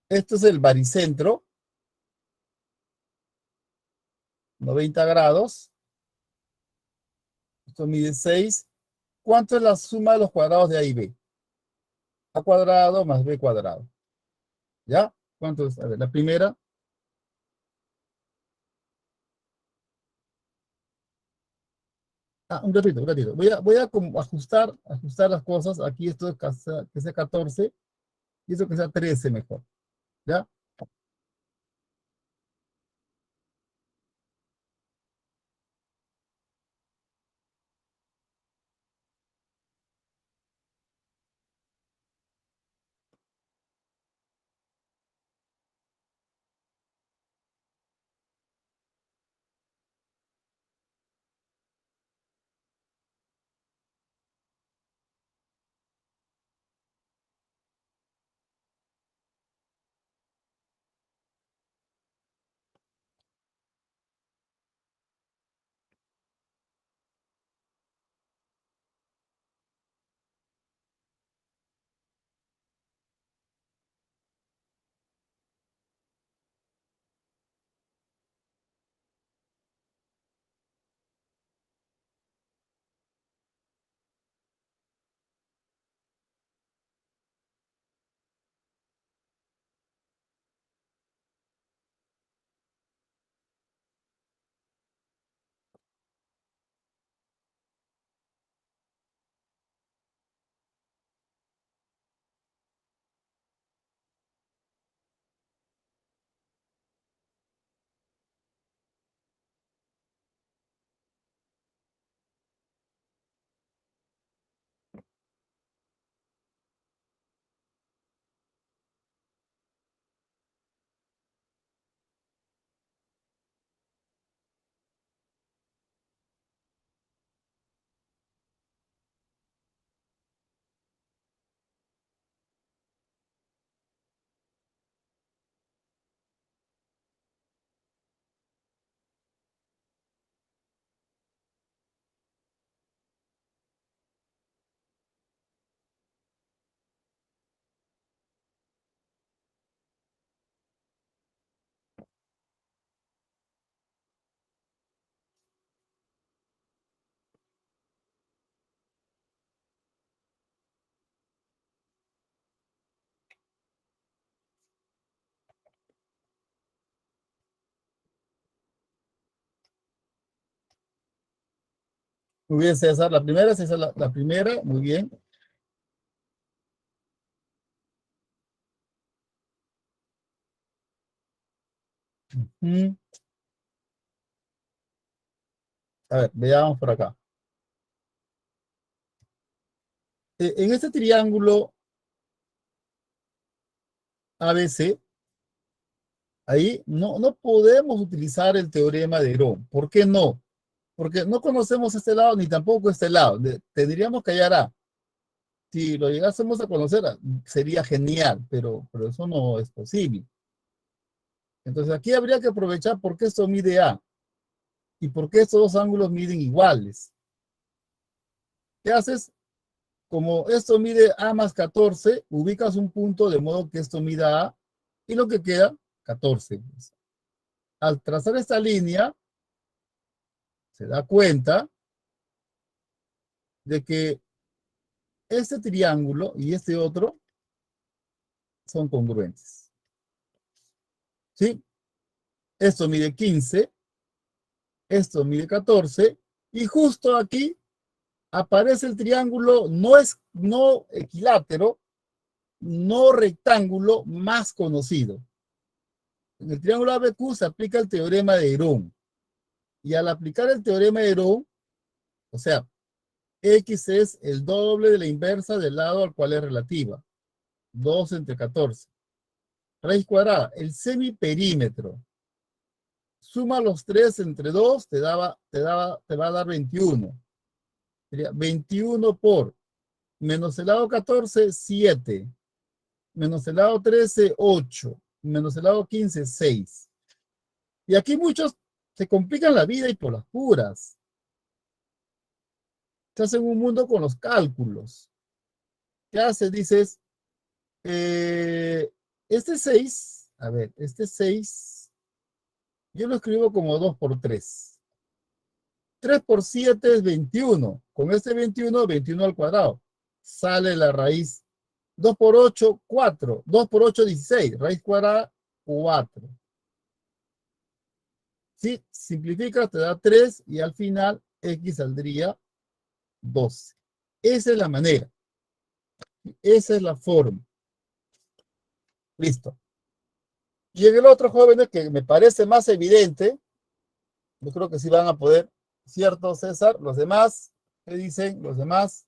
Esto es el baricentro, 90 grados. Esto mide 6. ¿Cuánto es la suma de los cuadrados de A y B? A cuadrado más B cuadrado. ¿Ya? ¿Cuánto es? A ver, la primera. Un ratito, un ratito. Voy a como ajustar las cosas. Aquí esto es que sea 14 y esto que sea 13 mejor. ¿Ya? Muy bien, César. La primera, César, la primera. Muy bien. Mm, A ver, veamos por acá. En este triángulo ABC, ahí no podemos utilizar el teorema de Herón. ¿Por qué no? Porque no conocemos este lado ni tampoco este lado. Tendríamos que hallar A. Si lo llegásemos a conocer, sería genial, pero eso no es posible. Entonces aquí habría que aprovechar por qué esto mide A y por qué estos dos ángulos miden iguales. ¿Qué haces? Como esto mide A más 14, ubicas un punto de modo que esto mida A y lo que queda, 14. Al trazar esta línea, se da cuenta de que este triángulo y este otro son congruentes. ¿Sí? Esto mide 15, esto mide 14, y justo aquí aparece el triángulo no equilátero, no rectángulo más conocido. En el triángulo ABQ se aplica el teorema de Herón. Y al aplicar el teorema de Herón, o sea, X es el doble de la inversa del lado al cual es relativa. 2 entre 14. Raíz cuadrada, el semiperímetro. Suma los 3 entre 2, te va a dar 21. Sería 21 por menos el lado 14, 7, menos el lado 13, 8, menos el lado 15, 6. Y aquí muchos se complican la vida y por las puras. Se hacen un mundo con los cálculos. ¿Qué haces? Dices, este 6, a ver, este 6, yo lo escribo como 2 por 3. 3 por 7 es 21. Con este 21, 21 al cuadrado. Sale la raíz. 2 por 8, 4. 2 por 8, 16. Raíz cuadrada, 4. Si simplificas, te da 3 y al final x saldría 12. Esa es la manera. Esa es la forma. Listo. Y en el otro, jóvenes, que me parece más evidente, yo creo que sí van a poder, ¿cierto, César? Los demás, ¿qué dicen los demás?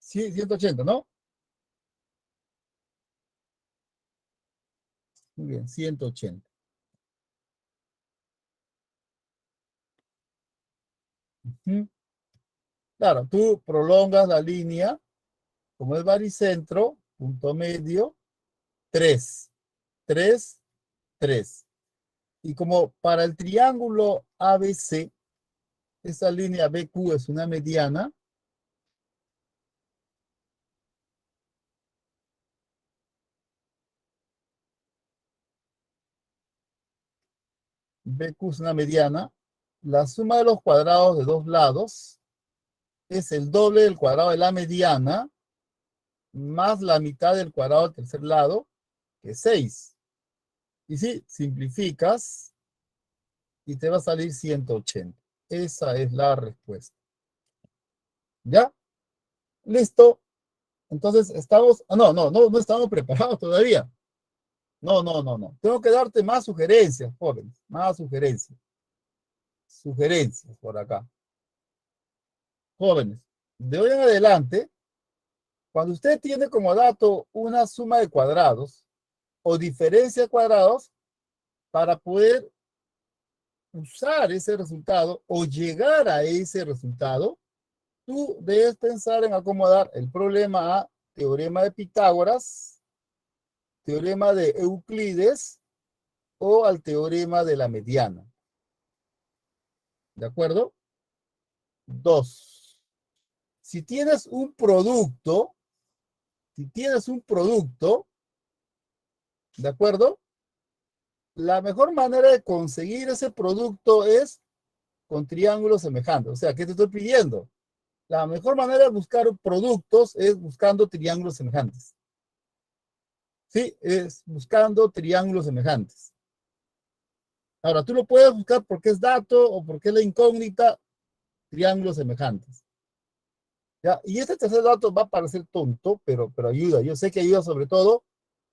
Sí, 180, ¿no? Muy bien, 180. Ujú. Claro, tú prolongas la línea, como es baricentro, punto medio, 3, 3, 3. Y como para el triángulo ABC, esa línea BQ es una mediana, BQ es una mediana, la suma de los cuadrados de dos lados es el doble del cuadrado de la mediana más la mitad del cuadrado del tercer lado, que es 6. Y si simplificas, y te va a salir 180. Esa es la respuesta. ¿Ya? ¿Listo? Entonces estamos... no estamos preparados todavía. No. Tengo que darte más sugerencias, jóvenes. Más sugerencias. Sugerencias por acá. Jóvenes, de hoy en adelante, cuando usted tiene como dato una suma de cuadrados o diferencia de cuadrados, para poder usar ese resultado o llegar a ese resultado, tú debes pensar en acomodar el problema a teorema de Pitágoras, teorema de Euclides o al teorema de la mediana. ¿De acuerdo? 2. Si tienes un producto, ¿de acuerdo? La mejor manera de conseguir ese producto es con triángulos semejantes. O sea, ¿qué te estoy pidiendo? La mejor manera de buscar productos es buscando triángulos semejantes. Sí, es buscando triángulos semejantes. Ahora, tú lo puedes buscar porque es dato o porque es la incógnita, triángulos semejantes. ¿Ya? Y este tercer dato va a parecer tonto, pero ayuda. Yo sé que ayuda sobre todo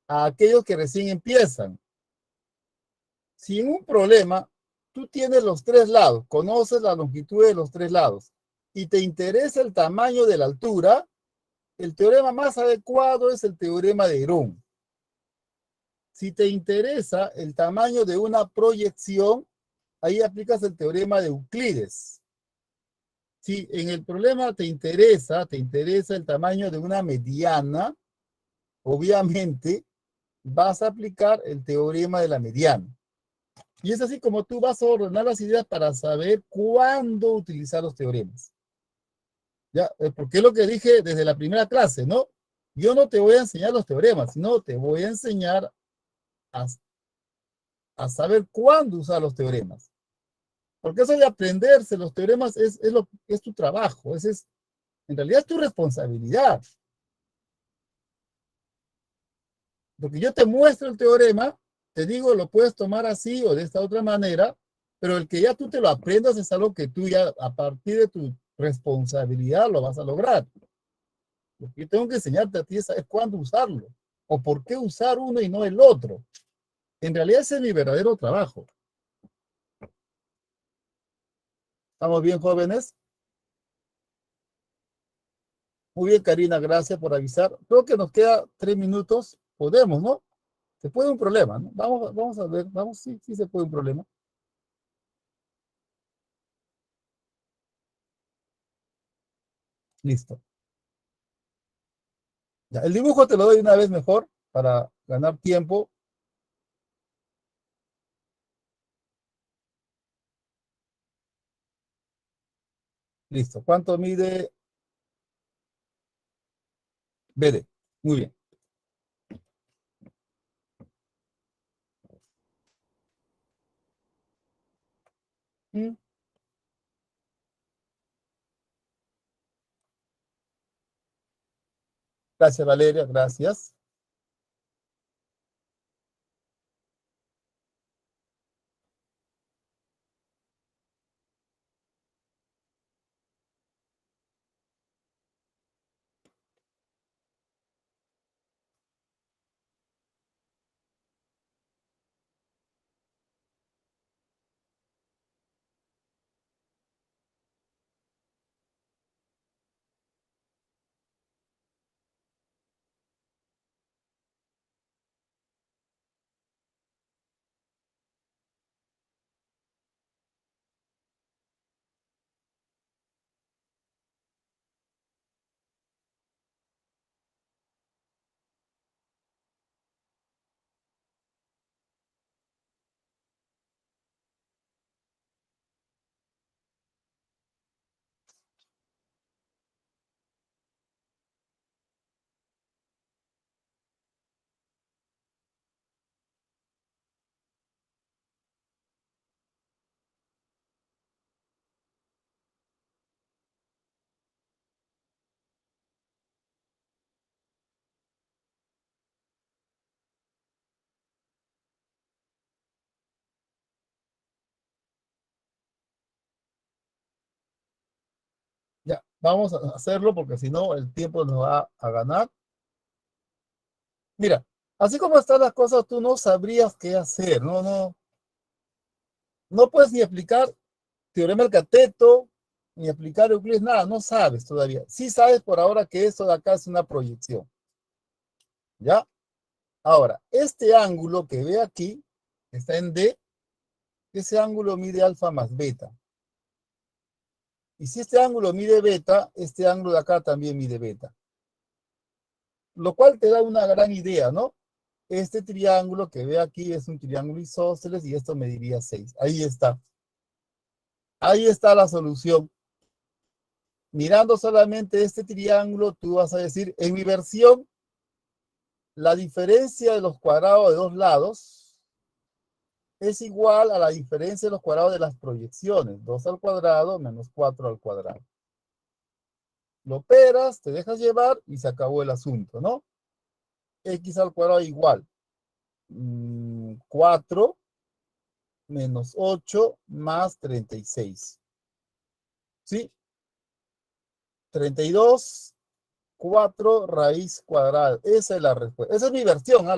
a aquellos que recién empiezan. Si en un problema tú tienes los tres lados, conoces la longitud de los tres lados y te interesa el tamaño de la altura, el teorema más adecuado es el teorema de Herón. Si te interesa el tamaño de una proyección, ahí aplicas el teorema de Euclides. Si en el problema te interesa el tamaño de una mediana, obviamente vas a aplicar el teorema de la mediana. Y es así como tú vas a ordenar las ideas para saber cuándo utilizar los teoremas. Ya, porque es lo que dije desde la primera clase, ¿no? Yo no te voy a enseñar los teoremas, sino te voy a enseñar a, a saber cuándo usar los teoremas. Porque eso de aprenderse los teoremas es tu trabajo, en realidad es tu responsabilidad. Porque yo te muestro el teorema, te digo, lo puedes tomar así o de esta otra manera, pero el que ya tú te lo aprendas es algo que tú ya a partir de tu responsabilidad lo vas a lograr. Lo que yo tengo que enseñarte a ti es saber cuándo usarlo o por qué usar uno y no el otro. En realidad ese es mi verdadero trabajo. ¿Estamos bien, jóvenes? Muy bien, Karina, gracias por avisar. Creo que nos queda 3 minutos. Podemos, ¿no? Se puede un problema, ¿no? Vamos a ver, sí se puede un problema. Listo. Ya, el dibujo te lo doy una vez mejor para ganar tiempo. Listo. ¿Cuánto mide BD? Muy bien. Mm. Gracias, Valeria, gracias. Ya, vamos a hacerlo porque si no el tiempo nos va a ganar. Mira, así como están las cosas, tú no sabrías qué hacer. No puedes ni aplicar teorema del cateto, ni aplicar Euclides, nada, no sabes todavía. Sí sabes por ahora que esto de acá es una proyección. ¿Ya? Ahora, este ángulo que ve aquí, está en D, ese ángulo mide alfa más beta. Y si este ángulo mide beta, este ángulo de acá también mide beta. Lo cual te da una gran idea, ¿no? Este triángulo que ve aquí es un triángulo isósceles y esto mediría 6. Ahí está. Ahí está la solución. Mirando solamente este triángulo, tú vas a decir, en mi versión, la diferencia de los cuadrados de dos lados es igual a la diferencia de los cuadrados de las proyecciones. 2 al cuadrado menos 4 al cuadrado. Lo operas, te dejas llevar y se acabó el asunto, ¿no? X al cuadrado igual. 4 menos 8 más 36. ¿Sí? 32, 4 raíz cuadrada. Esa es la respuesta. Esa es mi versión, ¿ah?